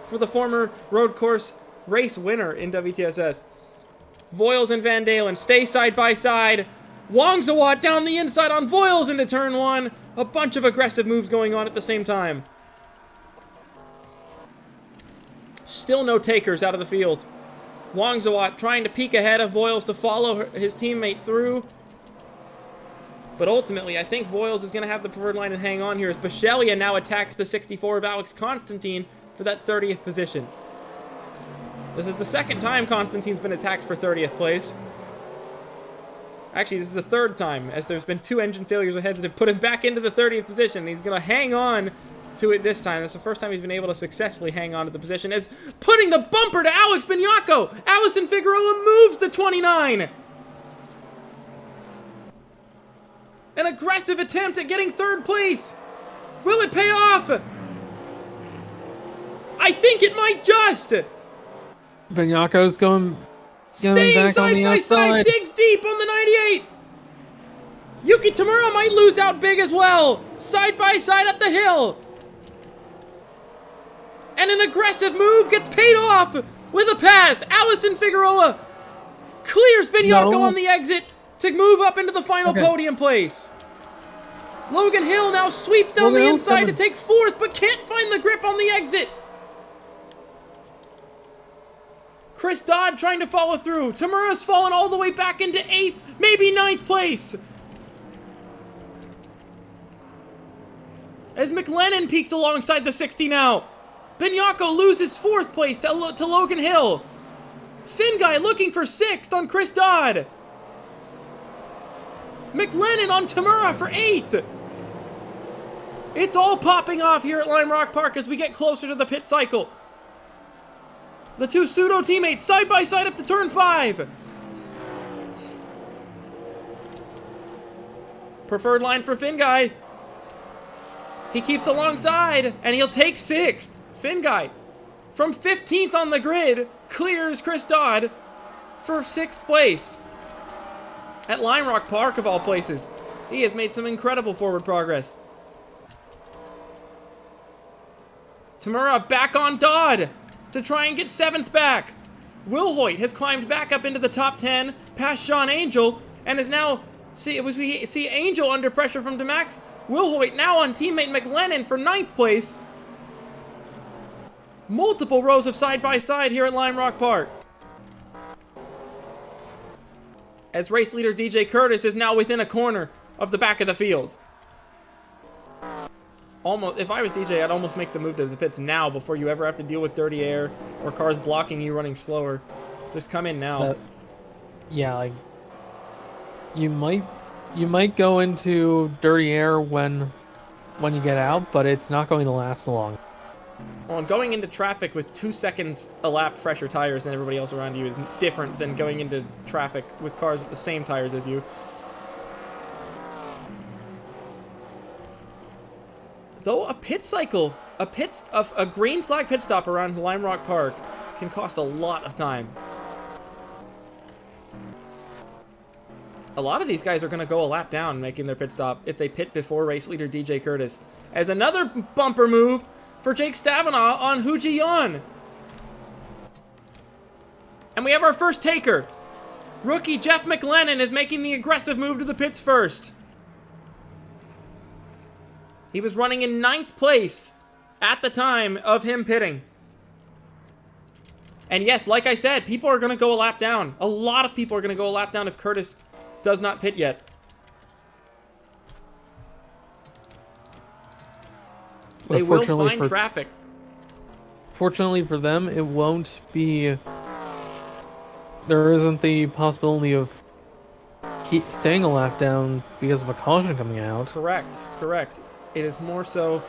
for the former road course race winner in WTSS. Voiles and Van Dalen stay side by side. Wongzawat down the inside on Voiles into turn 1. A bunch of aggressive moves going on at the same time. Still no takers out of the field. Wangzawat trying to peek ahead of Voiles to follow his teammate through. But ultimately, I think Voiles is going to have the preferred line and hang on here as Bishelia now attacks the 64 of Alex Constantine for that 30th position. This is the second time Constantine's been attacked for 30th place. Actually, this is the third time, as there's been 2 engine failures ahead that have put him back into the 30th position. He's going to hang on to it this time. That's the first time he's been able to successfully hang on to the position, as putting the bumper to Alex Bignacco. Allison Figueroa moves the 29. An aggressive attempt at getting 3rd place. Will it pay off? I think it might just. Bignacco's going staying back side on the by outside. side, digs deep on the 98. Yuki Tamura might lose out big as well. Side by side up the hill. And an aggressive move gets paid off with a pass. Allison Figueroa clears Bignacco on the exit to move up into the final podium place. Logan Hill now sweeps down the inside to take 4th, but can't find the grip on the exit. Chris Dodd trying to follow through. Tamura's fallen all the way back into 8th, maybe 9th place. As McLennan peeks alongside the 60 now. Bignacco loses 4th place to Logan Hill. Finguy looking for 6th on Chris Dodd. McLennan on Tamura for 8th. It's all popping off here at Lime Rock Park as we get closer to the pit cycle. The 2 pseudo teammates side by side up to turn 5. Preferred line for Finguy. He keeps alongside and he'll take 6th. Finguy from 15th on the grid clears Chris Dodd for 6th place. At Lime Rock Park, of all places, he has made some incredible forward progress. Tamura back on Dodd to try and get 7th back. Wilhoit has climbed back up into the top 10, past Sean Angel, and is now, we see Angel under pressure from DeMax. Wilhoit now on teammate McLennan for 9th place. Multiple rows of side-by-side here at Lime Rock Park. As race leader DJ Curtis is now within a corner of the back of the field. Almost, if I was DJ, I'd almost make the move to the pits now before you ever have to deal with dirty air or cars blocking you running slower. Just come in now. Yeah, like you might go into dirty air when you get out, but it's not going to last long. Well, and going into traffic with 2 seconds a lap fresher tires than everybody else around you is different than going into traffic with cars with the same tires as you. Though a pit cycle, a green flag pit stop around Lime Rock Park can cost a lot of time. A lot of these guys are going to go a lap down making their pit stop if they pit before race leader DJ Curtis. As another bumper move for Jake Stavanaugh on Hu Ji-yeon. And we have our first taker. Rookie Jeff McLennan is making the aggressive move to the pits first. He was running in 9th place at the time of him pitting. And yes, like I said, people are going to go a lap down. A lot of people are going to go a lap down if Curtis does not pit yet. They will find traffic. Fortunately for them, it won't be... There isn't the possibility of staying a lap down because of a caution coming out. Correct. It is more so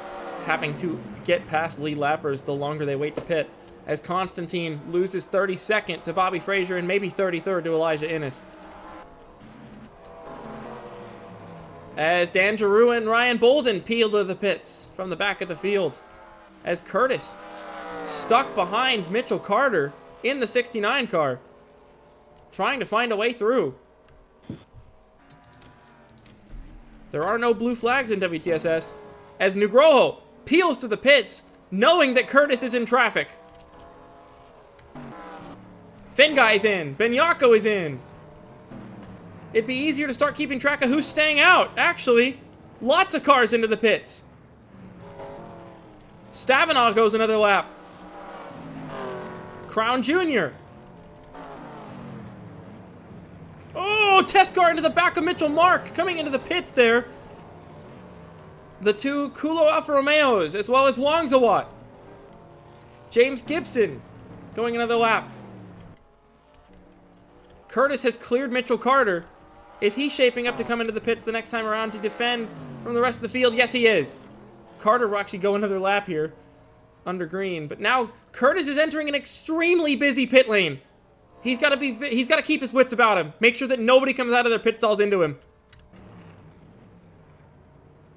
having to get past lead lappers the longer they wait to pit, as Constantine loses 32nd to Bobby Frazier and maybe 33rd to Elijah Innes. As Dan Giroux and Ryan Bolden peel to the pits from the back of the field, as Curtis stuck behind Mitchell Carter in the 69 car, trying to find a way through. There are no blue flags in WTSS, as Nugroho peels to the pits, knowing that Curtis is in traffic. Finguy's in. Bignacco is in. It'd be easier to start keeping track of who's staying out, actually. Lots of cars into the pits. Stavanaugh goes another lap. Crown Jr. Oh, Teskar into the back of Mitchell Mark, coming into the pits there. The two Kulo Alfa Romeos, as well as Wangzawat. James Gibson going another lap. Curtis has cleared Mitchell Carter. Is he shaping up to come into the pits the next time around to defend from the rest of the field? Yes, he is. Carter will actually go another lap here under green. But now Curtis is entering an extremely busy pit lane. He's got to keep his wits about him. Make sure that nobody comes out of their pit stalls into him.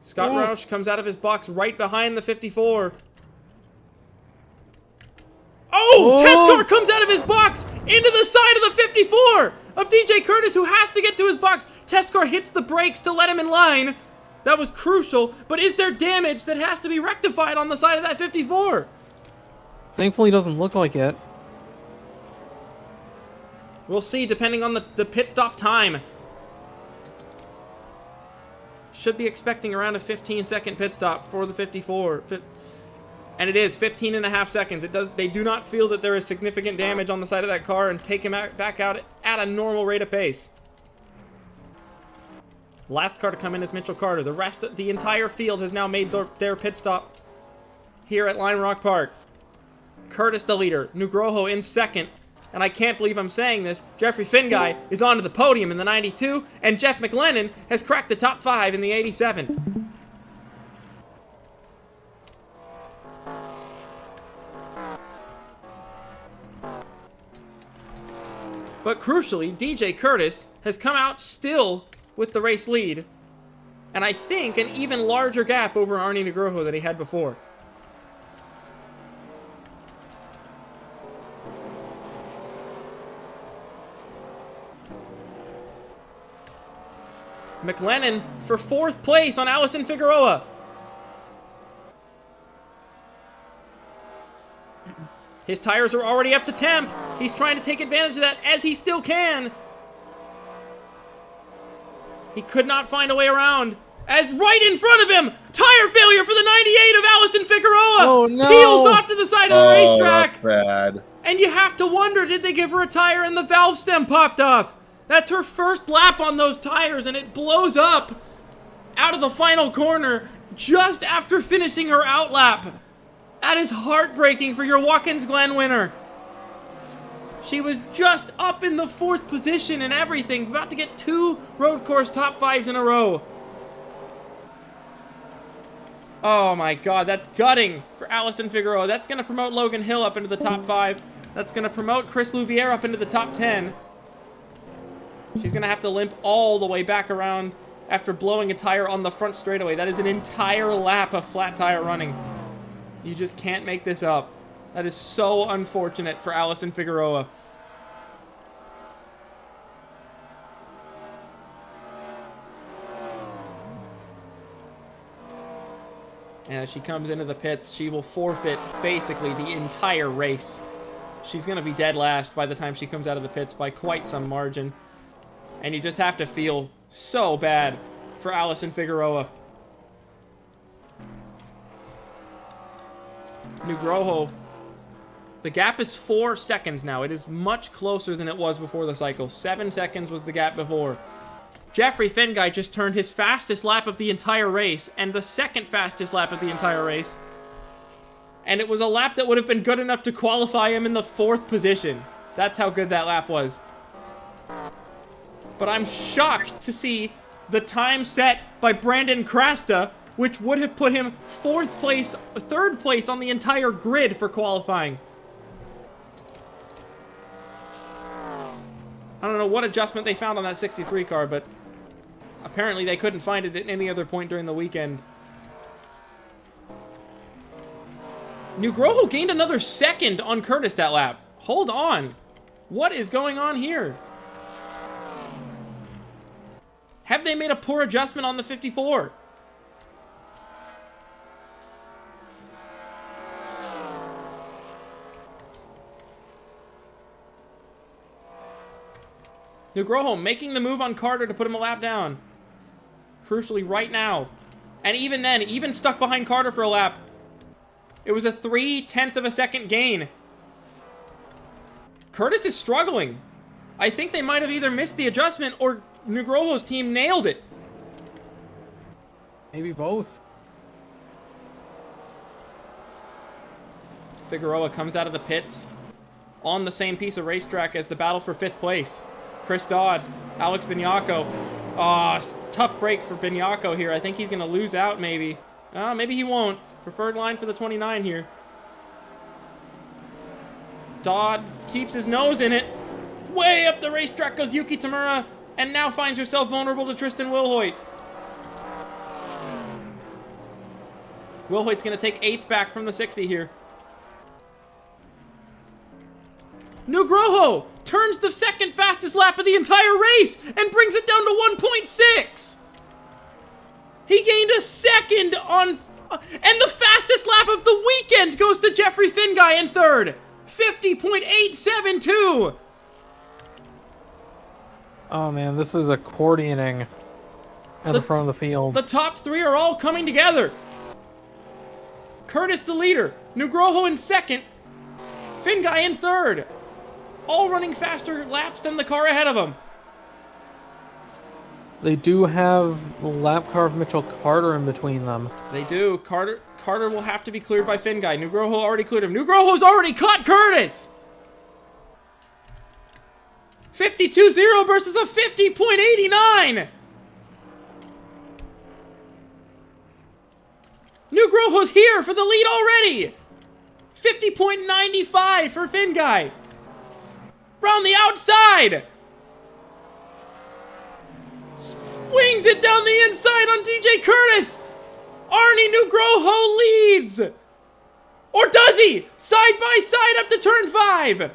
Scott Roush comes out of his box right behind the 54. Oh! Teskar comes out of his box into the side of the 54 of DJ Curtis, who has to get to his box. Teskar hits the brakes to let him in line. That was crucial, but is there damage that has to be rectified on the side of that 54? Thankfully, doesn't look like it. We'll see, depending on the pit stop time. Should be expecting around a 15-second pit stop for the 54. And it is 15 and a half seconds. They do not feel that there is significant damage on the side of that car and take him back out at a normal rate of pace. Last car to come in is Mitchell Carter. The entire field has now made their pit stop here at Lime Rock Park. Curtis the leader, Nugroho in second. And I can't believe I'm saying this, Jeffrey Finguy is onto the podium in the 92, and Jeff McLennan has cracked the top 5 in the 87. But crucially, DJ Curtis has come out still with the race lead, and I think an even larger gap over Arnie Nugroho than he had before. McLennan for 4th place on Allison Figueroa. His tires are already up to temp. He's trying to take advantage of that as he still can. He could not find a way around. As right in front of him, tire failure for the 98 of Allison Figueroa. Oh no! Peels off to the side of the racetrack. That's bad. And you have to wonder, did they give her a tire and the valve stem popped off? That's her first lap on those tires, and it blows up out of the final corner just after finishing her out lap. That is heartbreaking for your Watkins Glen winner. She was just up in the 4th position and everything, about to get 2 road course top 5s in a row. Oh my god, that's gutting for Allison Figueroa. That's going to promote Logan Hill up into the top 5. That's going to promote Chris Louviere up into the top 10. She's going to have to limp all the way back around after blowing a tire on the front straightaway. That is an entire lap of flat tire running. You just can't make this up. That is so unfortunate for Allison Figueroa. And as she comes into the pits, she will forfeit basically the entire race. She's going to be dead last by the time she comes out of the pits by quite some margin. And you just have to feel so bad for Allison Figueroa. Nugroho. The gap is 4 seconds now. It is much closer than it was before the cycle. 7 seconds was the gap before. Jeffrey Finguy just turned his fastest lap of the entire race and the 2nd fastest lap of the entire race. And it was a lap that would have been good enough to qualify him in the 4th position. That's how good that lap was. But I'm shocked to see the time set by Brandon Krasta, which would have put him 3rd place on the entire grid for qualifying. I don't know what adjustment they found on that 63 car, but apparently they couldn't find it at any other point during the weekend. Nugroho gained another 2nd on Curtis that lap. Hold on. What is going on here? Have they made a poor adjustment on the 54? Nugroho making the move on Carter to put him a lap down. Crucially right now. And even then, even stuck behind Carter for a lap. It was a 0.3 of a second gain. Curtis is struggling. I think they might have either missed the adjustment or Nugroho's team nailed it. Maybe both. Figueroa comes out of the pits on the same piece of racetrack as the battle for 5th place. Chris Dodd, Alex Bignacco. Tough break for Bignacco here. I think he's going to lose out maybe. Maybe he won't. Preferred line for the 29 here. Dodd keeps his nose in it. Way up the racetrack goes Yuki Tamura, and now finds herself vulnerable to Tristan Wilhoit. Wilhoit's going to take 8th back from the 60 here. Nugroho turns the second fastest lap of the entire race and brings it down to 1.6. He gained a second on... And the fastest lap of the weekend goes to Jeffrey Finguy in 3rd. 50.872. Oh man, this is accordioning at the front of the field. The top 3 are all coming together. Curtis the leader. Nugroho in 2nd. Finguy in 3rd. All running faster laps than the car ahead of them. They do have lap car of Mitchell Carter in between them. They do. Carter will have to be cleared by Finguy. Nugroho already cleared him. Nugroho's already caught Curtis! 52.0 versus a 50.89! Nugroho's here for the lead already! 50.95 for Finguy. Round the outside! Swings it down the inside on DJ Curtis! Arnie Nugroho leads! Or does he? Side by side up to turn 5!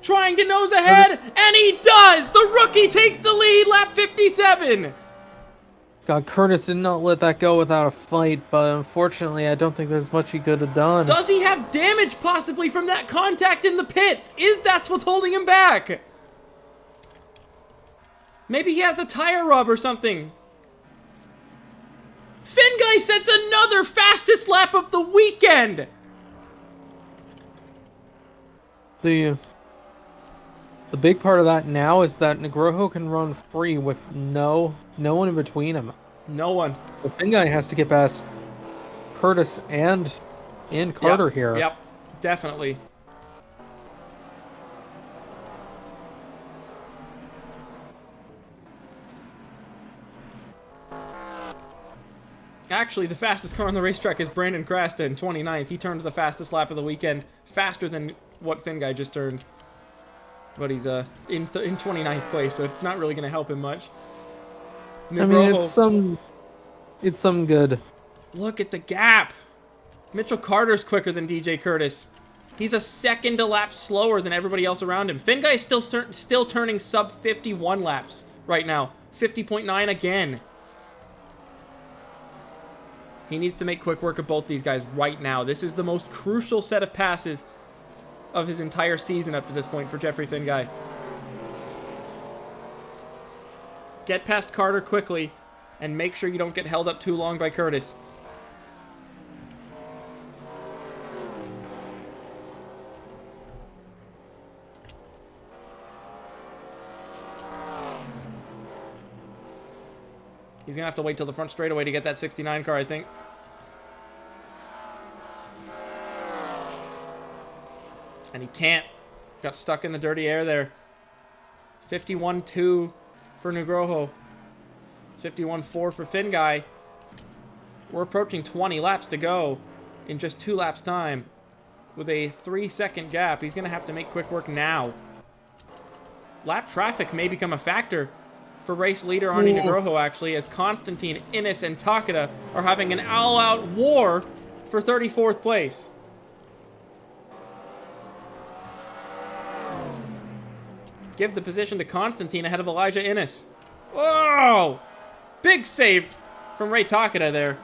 Trying to nose ahead, and he does! The rookie takes the lead, lap 57! God, Curtis did not let that go without a fight, but unfortunately, I don't think there's much he could have done. Does he have damage possibly from that contact in the pits? Is that what's holding him back? Maybe he has a tire rub or something. Finguy sets another fastest lap of the weekend! The big part of that now is that Nugroho can run free with no one in between him. No one. The Finguy has to get past Curtis and Carter here. Yep, definitely. Actually, the fastest car on the racetrack is Brandon Crasta, 29th. He turned the fastest lap of the weekend, faster than what Finguy just turned. But he's in 29th place, so it's not really going to help him much. I mean, it's some good. Look at the gap. Mitchell Carter's quicker than DJ Curtis. He's a second a lap slower than everybody else around him. Finguy is still turning sub 51 laps right now. 50.9 again. He needs to make quick work of both these guys right now. This is the most crucial set of passes of his entire season up to this point for Jeffrey Finguy. Get past Carter quickly and make sure you don't get held up too long by Curtis. He's going to have to wait till the front straightaway to get that 69 car, I think. And he can't. Got stuck in the dirty air there. 51.2 for Nugroho. 51.4 for Finguy. We're approaching 20 laps to go in just 2 laps time. With a 3-second gap, he's going to have to make quick work now. Lap traffic may become a factor for race leader Arnie Nugroho, actually, as Constantine, Innes, and Takeda are having an all-out war for 34th place. Give the position to Constantine ahead of Elijah Innes. Whoa! Big save from Ray Takeda there.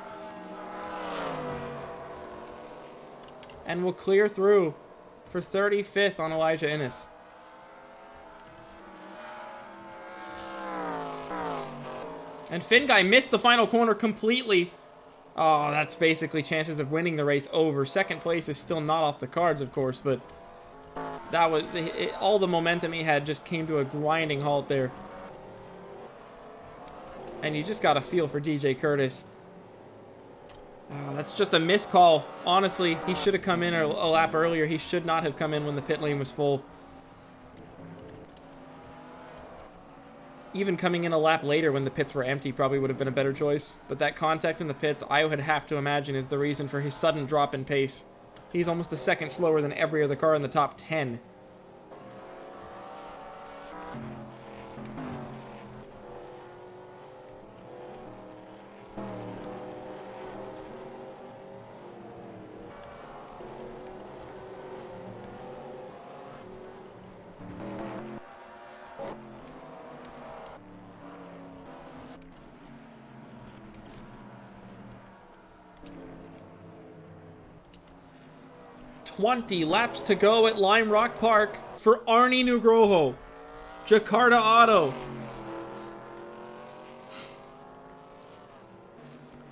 And we'll clear through for 35th on Elijah Innes. And Finguy missed the final corner completely. Oh, that's basically chances of winning the race over. Second place is still not off the cards, of course, but That was all the momentum he had just came to a grinding halt there. And you just got a feel for DJ Curtis. Oh, that's just a missed call. Honestly, he should have come in a lap earlier. He should not have come in when the pit lane was full. Even coming in a lap later when the pits were empty probably would have been a better choice. But that contact in the pits, I would have to imagine, is the reason for his sudden drop in pace. He's almost a second slower than every other car in the top 10. .20 laps to go at Lime Rock Park for Arnie Nugroho. Jakarta Auto.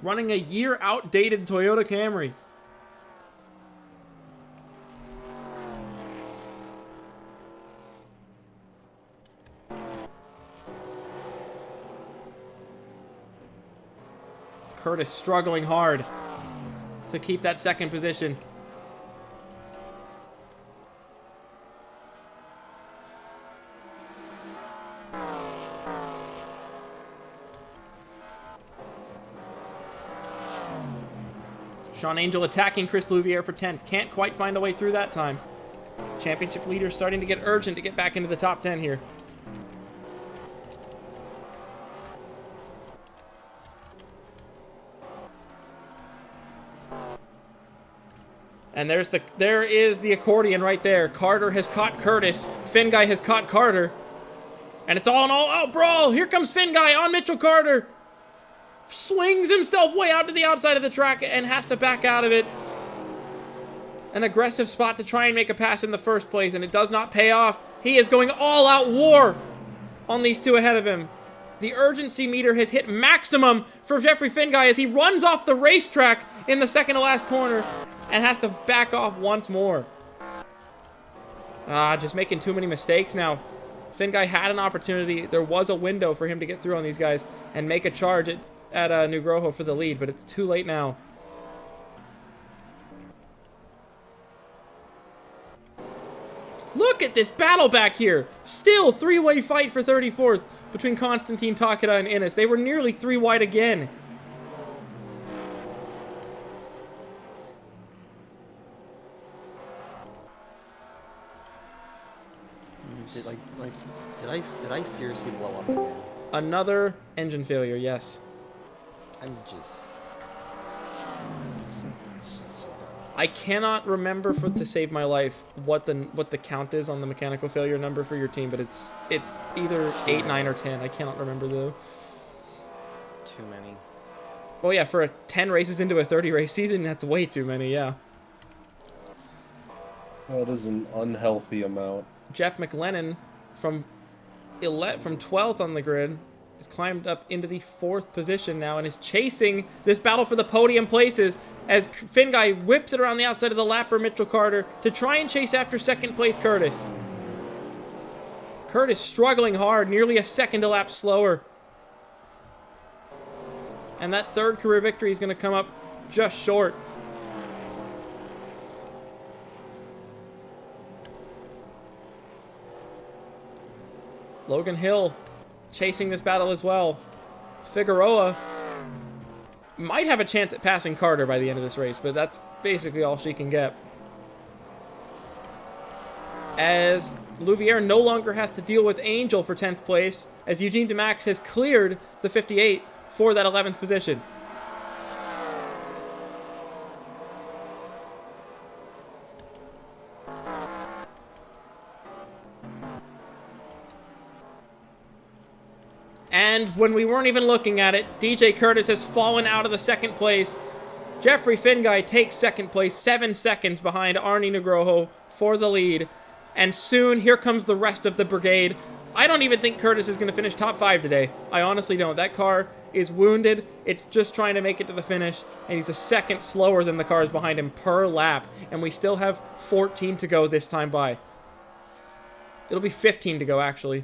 Running a year outdated Toyota Camry. Curtis struggling hard to keep that second position. Sean Angel attacking Chris Louviere for 10th. Can't quite find a way through that time. Championship leader starting to get urgent to get back into the top 10 here. And there is the accordion right there. Carter has caught Curtis. Finn Guy has caught Carter. And it's all an all-out brawl. Here comes Finn Guy on Mitchell Carter. Swings himself way out to the outside of the track and has to back out of it. An aggressive spot to try and make a pass in the first place, and it does not pay off. He is going all-out war on these two ahead of him. The urgency meter has hit maximum for Jeffrey Finn Guy as he runs off the racetrack in the second to last corner and has to back off once more. Just making too many mistakes now. Finn Guy had an opportunity. There was a window for him to get through on these guys and make a charge at Nugroho for the lead, but it's too late now. Look at this battle back here. Still three-way fight for 34th between Konstantin Takeda and Innes. They were nearly three wide again. Did I seriously blow up again? Another engine failure, yes. I'm just so dumb. I cannot remember to save my life what the count is on the mechanical failure number for your team, but it's either 8, 9, or 10. I cannot remember though. Too many. Oh yeah, for a 10 races into a 30 race season, that's way too many. Yeah. That is an unhealthy amount. Jeff McLennan from 12th on the grid has climbed up into the 4th position now and is chasing this battle for the podium places as Finn Guy whips it around the outside of the lapper Mitchell Carter to try and chase after second place Curtis. Curtis struggling hard, nearly a second a lap slower. And that third career victory is going to come up just short. Logan Hill chasing this battle as well. Figueroa might have a chance at passing Carter by the end of this race, but that's basically all she can get. As Louviere no longer has to deal with Angel for 10th place, as Eugene DeMax has cleared the 58 for that 11th position. And when we weren't even looking at it, DJ Curtis has fallen out of the second place. Jeffrey Finn Guy takes second place, 7 seconds behind Arnie Nugroho for the lead. And soon, here comes the rest of the brigade. I don't even think Curtis is going to finish top 5 today. I honestly don't. That car is wounded. It's just trying to make it to the finish. And he's a second slower than the cars behind him per lap. And we still have 14 to go this time by. It'll be 15 to go, actually.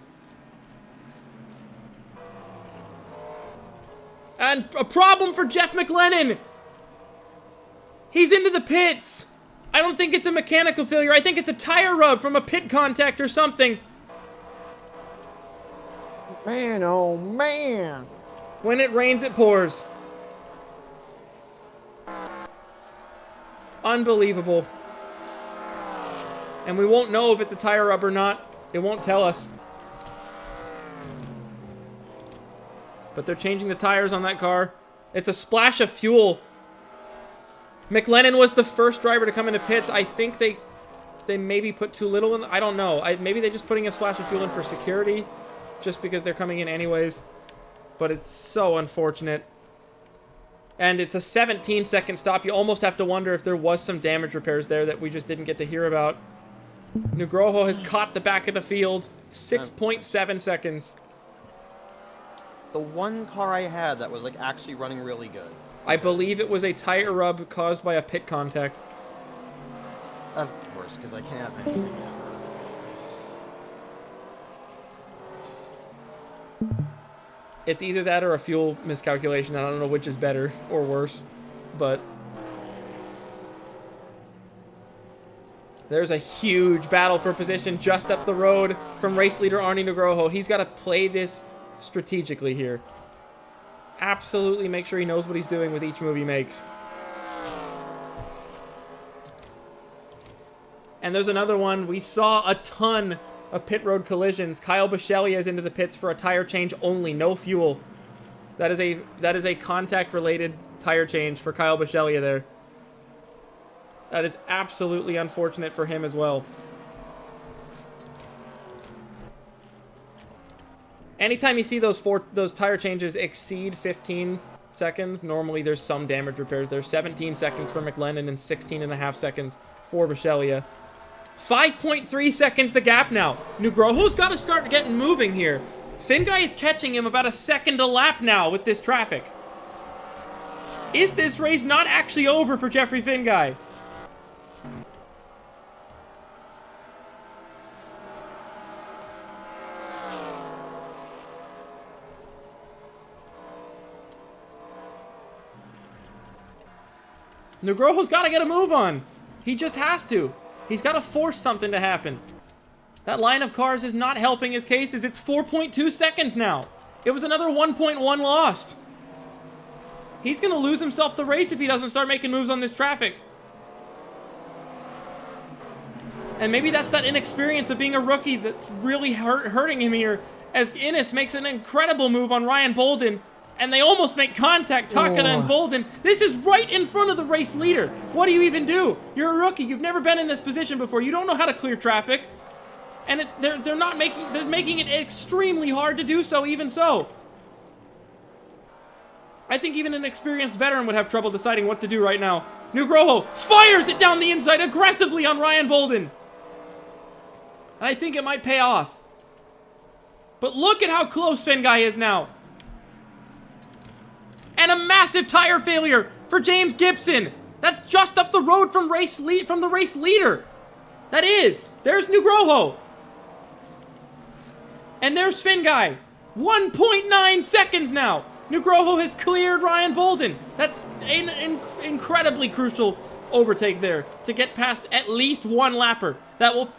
And a problem for Jeff McLennan. He's into the pits. I don't think it's a mechanical failure. I think it's a tire rub from a pit contact or something. Man, oh man. When it rains, it pours. Unbelievable. And we won't know if it's a tire rub or not. It won't tell us. But they're changing the tires on that car. It's a splash of fuel. McLennan was the first driver to come into pits. I think they maybe put too little in. I don't know. Maybe they're just putting a splash of fuel in for security, just because they're coming in anyways. But it's so unfortunate. And it's a 17-second stop. You almost have to wonder if there was some damage repairs there that we just didn't get to hear about. Nugroho has caught the back of the field. 6.7 seconds. The one car I had that was like actually running really good. I believe it was a tire rub caused by a pit contact. Of course, because I can't have anything ever. It's either that or a fuel miscalculation. I don't know which is better or worse, but there's a huge battle for position just up the road from race leader Arnie Nugroho. He's got to play this strategically here. Absolutely make sure he knows what he's doing with each move he makes. And there's another one. We saw a ton of pit road collisions. Kyle Bichelia is into the pits for a tire change only, no fuel. That is a contact-related tire change for Kyle Bichelia there. That is absolutely unfortunate for him as well. Anytime you see those tire changes exceed 15 seconds, normally there's some damage repairs. There's 17 seconds for McLennan and 16.5 seconds for Bichelia. 5.3 seconds the gap now. Nugroho's got to start getting moving here. Finguy is catching him about a second a lap now with this traffic. Is this race not actually over for Jeffrey Finguy? Nugroho's got to get a move on. He just has to. He's got to force something to happen. That line of cars is not helping his cases. It's 4.2 seconds now. It was another 1.1 lost. He's going to lose himself the race if he doesn't start making moves on this traffic. And maybe that's that inexperience of being a rookie that's really hurting him here, as Innes makes an incredible move on Ryan Bolden. And they almost make contact, Takada and Bolden. This is right in front of the race leader. What do you even do? You're a rookie. You've never been in this position before. You don't know how to clear traffic. And they're making it extremely hard to do so, even so. I think even an experienced veteran would have trouble deciding what to do right now. Nugroho fires it down the inside aggressively on Ryan Bolden. And I think it might pay off. But look at how close Finguy is now. And a massive tire failure for James Gibson. That's just up the road from the race leader. That is. There's Nugroho. And there's Finguy. 1.9 seconds now. Nugroho has cleared Ryan Bolden. That's an incredibly crucial overtake there to get past at least one lapper. That will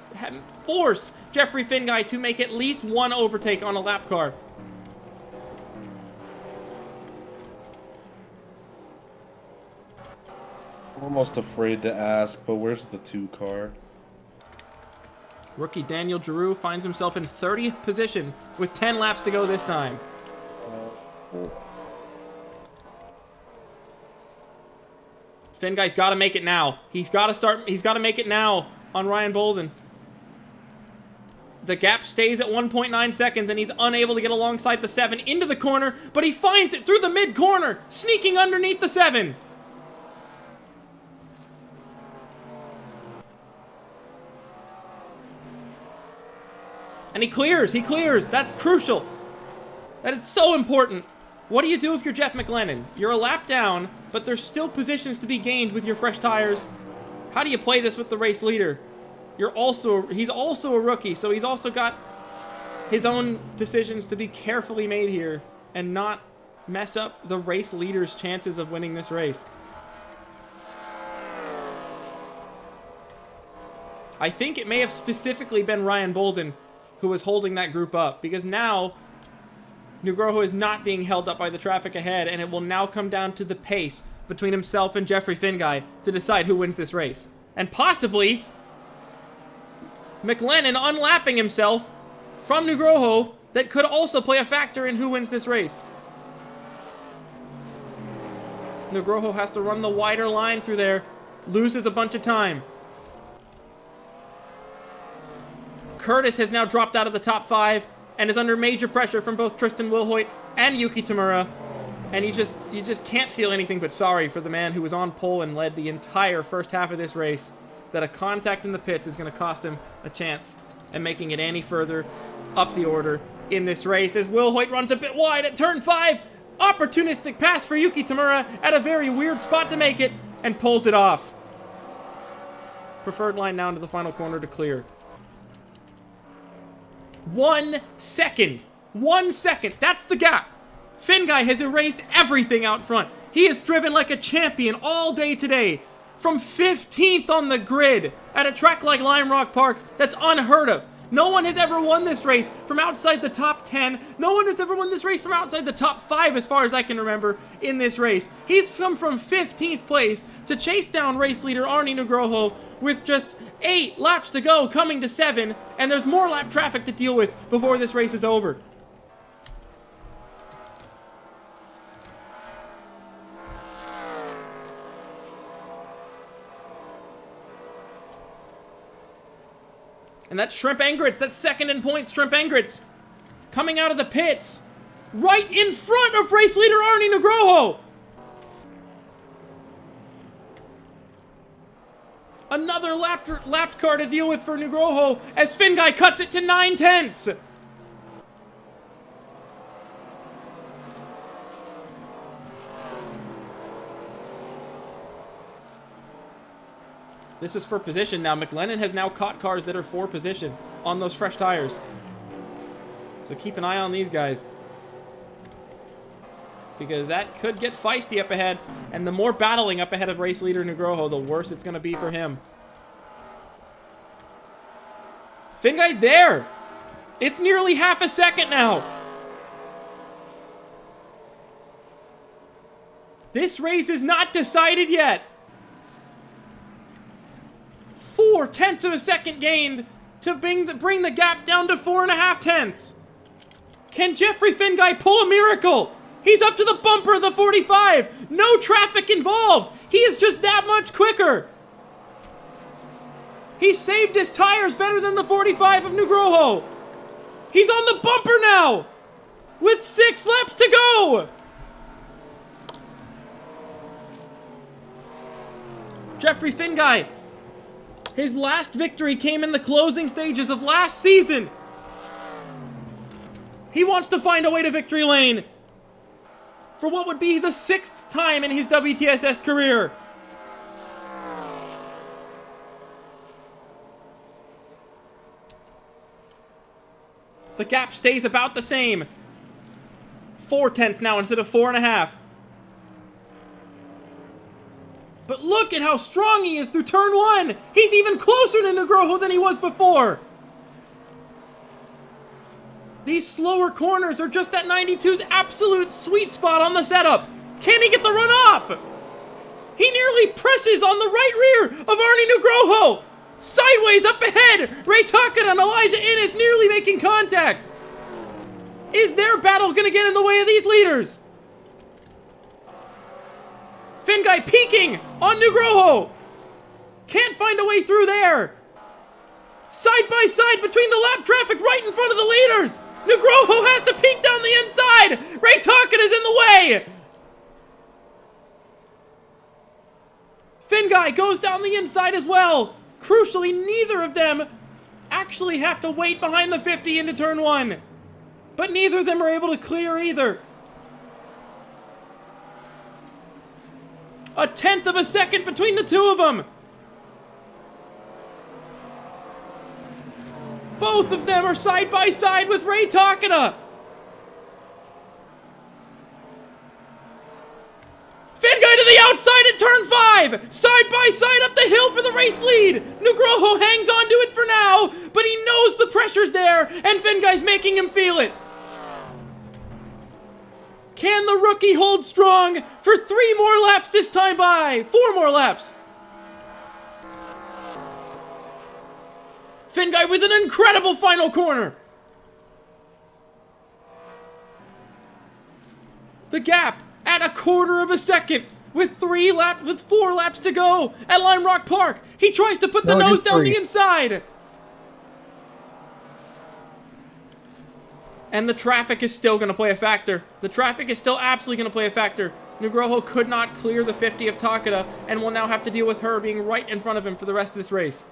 force Jeffrey Finguy to make at least one overtake on a lap car. I'm almost afraid to ask, but where's the 2 car? Rookie Daniel Giroux finds himself in 30th position with 10 laps to go this time. Finguy's got to make it now. He's got to make it now on Ryan Bolden. The gap stays at 1.9 seconds, and he's unable to get alongside the 7 into the corner, but he finds it through the mid-corner, sneaking underneath the 7. And he clears. That's crucial. That is so important. What do you do if you're Jeff McLennan? You're a lap down, but there's still positions to be gained with your fresh tires. How do you play this with the race leader? He's also a rookie, so he's also got his own decisions to be carefully made here and not mess up the race leader's chances of winning this race. I think it may have specifically been Ryan Bolden who was holding that group up, because now Nugroho is not being held up by the traffic ahead, and it will now come down to the pace between himself and Jeffrey Finguy to decide who wins this race. And possibly McLennan unlapping himself from Nugroho that could also play a factor in who wins this race. Nugroho has to run the wider line through there, loses a bunch of time. Curtis has now dropped out of the top 5 and is under major pressure from both Tristan Wilhoit and Yuki Tamura. And you just can't feel anything but sorry for the man who was on pole and led the entire first half of this race, that a contact in the pits is going to cost him a chance at making it any further up the order in this race. As Wilhoit runs a bit wide at turn 5, opportunistic pass for Yuki Tamura at a very weird spot to make it, and pulls it off. Preferred line now into the final corner to clear. 1 second. 1 second. That's the gap. Finguy has erased everything out front. He has driven like a champion all day today. From 15th on the grid at a track like Lime Rock Park, that's unheard of. No one has ever won this race from outside the top 10. No one has ever won this race from outside the top 5 as far as I can remember in this race. He's come from 15th place to chase down race leader Arnie Nugroho with just 8 laps to go, coming to 7, and there's more lap traffic to deal with before this race is over. And that's Shrimp Engrits, that's second in points, Shrimp Engrits, coming out of the pits, right in front of race leader Arnie Nugroho. Another lapped car to deal with for Nugroho as Finguy cuts it to 9/10. This is for position now. McLennan has now caught cars that are for position on those fresh tires. So keep an eye on these guys, because that could get feisty up ahead. And the more battling up ahead of race leader Nugroho, the worse it's going to be for him. Finguy's there. It's nearly half a second now. This race is not decided yet. 4/10 of a second gained to bring the gap down to 4.5 tenths. Can Jeffrey Finguy pull a miracle? He's up to the bumper of the 45. No traffic involved. He is just that much quicker. He saved his tires better than the 45 of Nugroho. He's on the bumper now with 6 laps to go. Jeffrey Finguy, his last victory came in the closing stages of last season. He wants to find a way to victory lane for what would be the 6th time in his WTSS career. The gap stays about the same. 4/10 now instead of 4.5. But look at how strong he is through turn 1. He's even closer to Nugroho than he was before. These slower corners are just that 92's absolute sweet spot on the setup. Can he get the run off? He nearly presses on the right rear of Arnie Nugroho. Sideways up ahead. Ray Tuckett and Elijah Innes nearly making contact. Is their battle going to get in the way of these leaders? Finguy peeking on Nugroho. Can't find a way through there. Side by side between the lap traffic right in front of the leaders. Nugroho has to peek down the inside. Ray Tuckett is in the way. Finguy goes down the inside as well. Crucially, neither of them actually have to wait behind the 50 into turn 1. But neither of them are able to clear either. 1/10 of a second between the two of them. Both of them are side by side with Ray Takada. Finguy to the outside at turn 5! Side by side up the hill for the race lead! Nugroho hangs on to it for now, but he knows the pressure's there, and Finguy's making him feel it. Can the rookie hold strong for 3 more laps this time by? 4 more laps. Finguy with an incredible final corner. The gap at a quarter of a second with 4 laps to go at Lime Rock Park. He tries to put the nose down the inside. And the traffic is still going to play a factor. The traffic is still absolutely going to play a factor. Nugroho could not clear the 50 of Takada and will now have to deal with her being right in front of him for the rest of this race.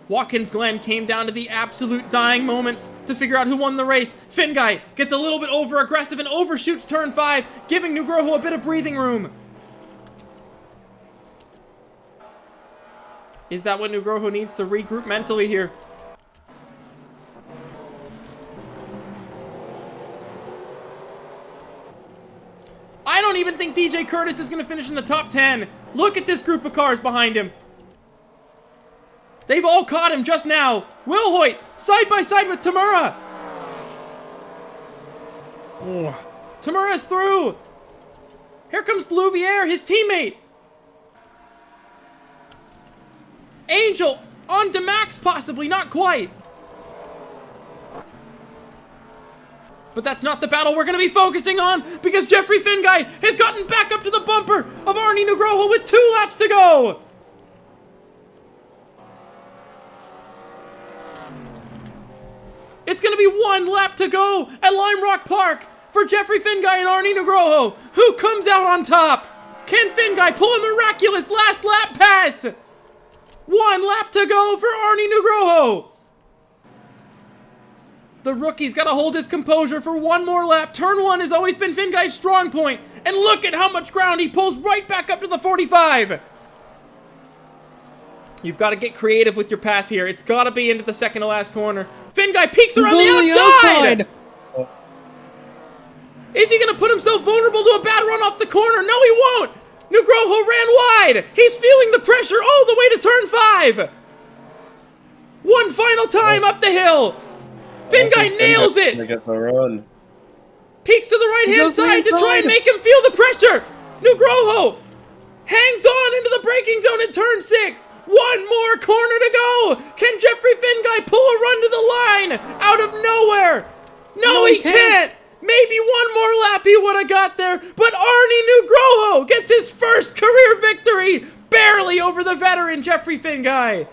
Watkins Glen came down to the absolute dying moments to figure out who won the race. Finguy gets a little bit over-aggressive and overshoots turn 5, giving Nugroho a bit of breathing room. Is that what Nugroho needs to regroup mentally here? I don't even think DJ Curtis is going to finish in the top 10. Look at this group of cars behind him. They've all caught him just now. Will Hoyt, side by side with Tamura. Tamura's through. Here comes Louviere, his teammate. Angel on to Max, possibly, not quite. But that's not the battle we're going to be focusing on, because Jeffrey Finguy has gotten back up to the bumper of Arnie Nugroho with 2 laps to go. It's going to be 1 lap to go at Lime Rock Park for Jeffrey Finguy and Arnie Nugroho. Who comes out on top? Can Finguy pull a miraculous last lap pass? 1 lap to go for Arnie Nugroho. The rookie's got to hold his composure for 1 more lap. Turn 1 has always been Finguy's strong point. And look at how much ground he pulls right back up to the 45. You've got to get creative with your pass here. It's got to be into the second to last corner. Finguy peeks around the outside! Is he going to put himself vulnerable to a bad run off the corner? No, he won't! Nugroho ran wide! He's feeling the pressure all the way to turn 5! 1 final time up the hill! Finguy nails it! Get the run. Peeks to the right-hand side to try and make him feel the pressure! Nugroho hangs on into the braking zone in turn 6! 1 more corner to go! Can Jeffrey Finguy pull a run to the line out of nowhere? No, he can't! Maybe 1 more lap he would have got there, but Arnie Nugroho gets his first career victory, barely over the veteran Jeffrey Finguy.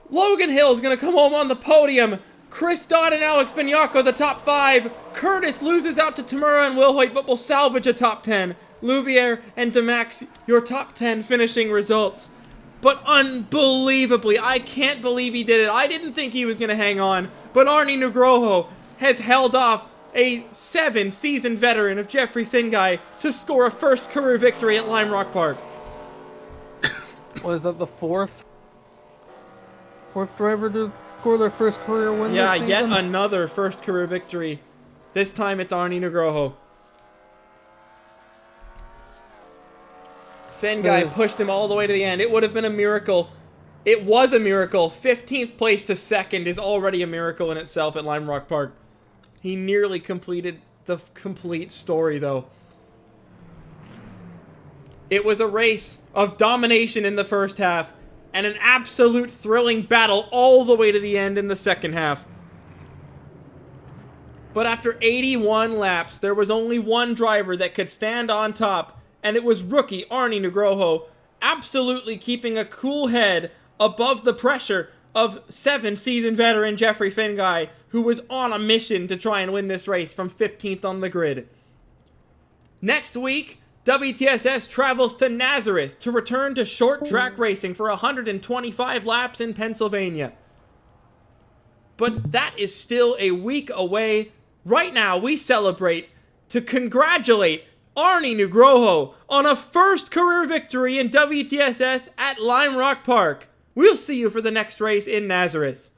Logan Hill is going to come home on the podium. Chris Dodd and Alex Bignacco, the top 5. Curtis loses out to Tamura and Will Hoyt, but will salvage a top 10. Louviere and Demax, your top 10 finishing results. But unbelievably, I can't believe he did it. I didn't think he was going to hang on. But Arnie Nugroho has held off a 7-season veteran of Jeffrey Finguy to score a first career victory at Lime Rock Park. Was that the fourth driver to score their first career win this season? Yeah, yet another first career victory. This time it's Arnie Nugroho. Finguy pushed him all the way to the end. It would have been a miracle. It was a miracle. 15th place to 2nd is already a miracle in itself at Lime Rock Park. He nearly completed the complete story, though. It was a race of domination in the first half and an absolute thrilling battle all the way to the end in the second half. But after 81 laps, there was only 1 driver that could stand on top, and it was rookie Arnie Nugroho, absolutely keeping a cool head above the pressure of 7-season veteran Jeffrey Finguy, who was on a mission to try and win this race from 15th on the grid. Next week, WTSS travels to Nazareth to return to short track racing for 125 laps in Pennsylvania. But that is still a week away. Right now, we celebrate to congratulate Arnie Nugroho on a first career victory in WTSS at Lime Rock Park. We'll see you for the next race in Nazareth.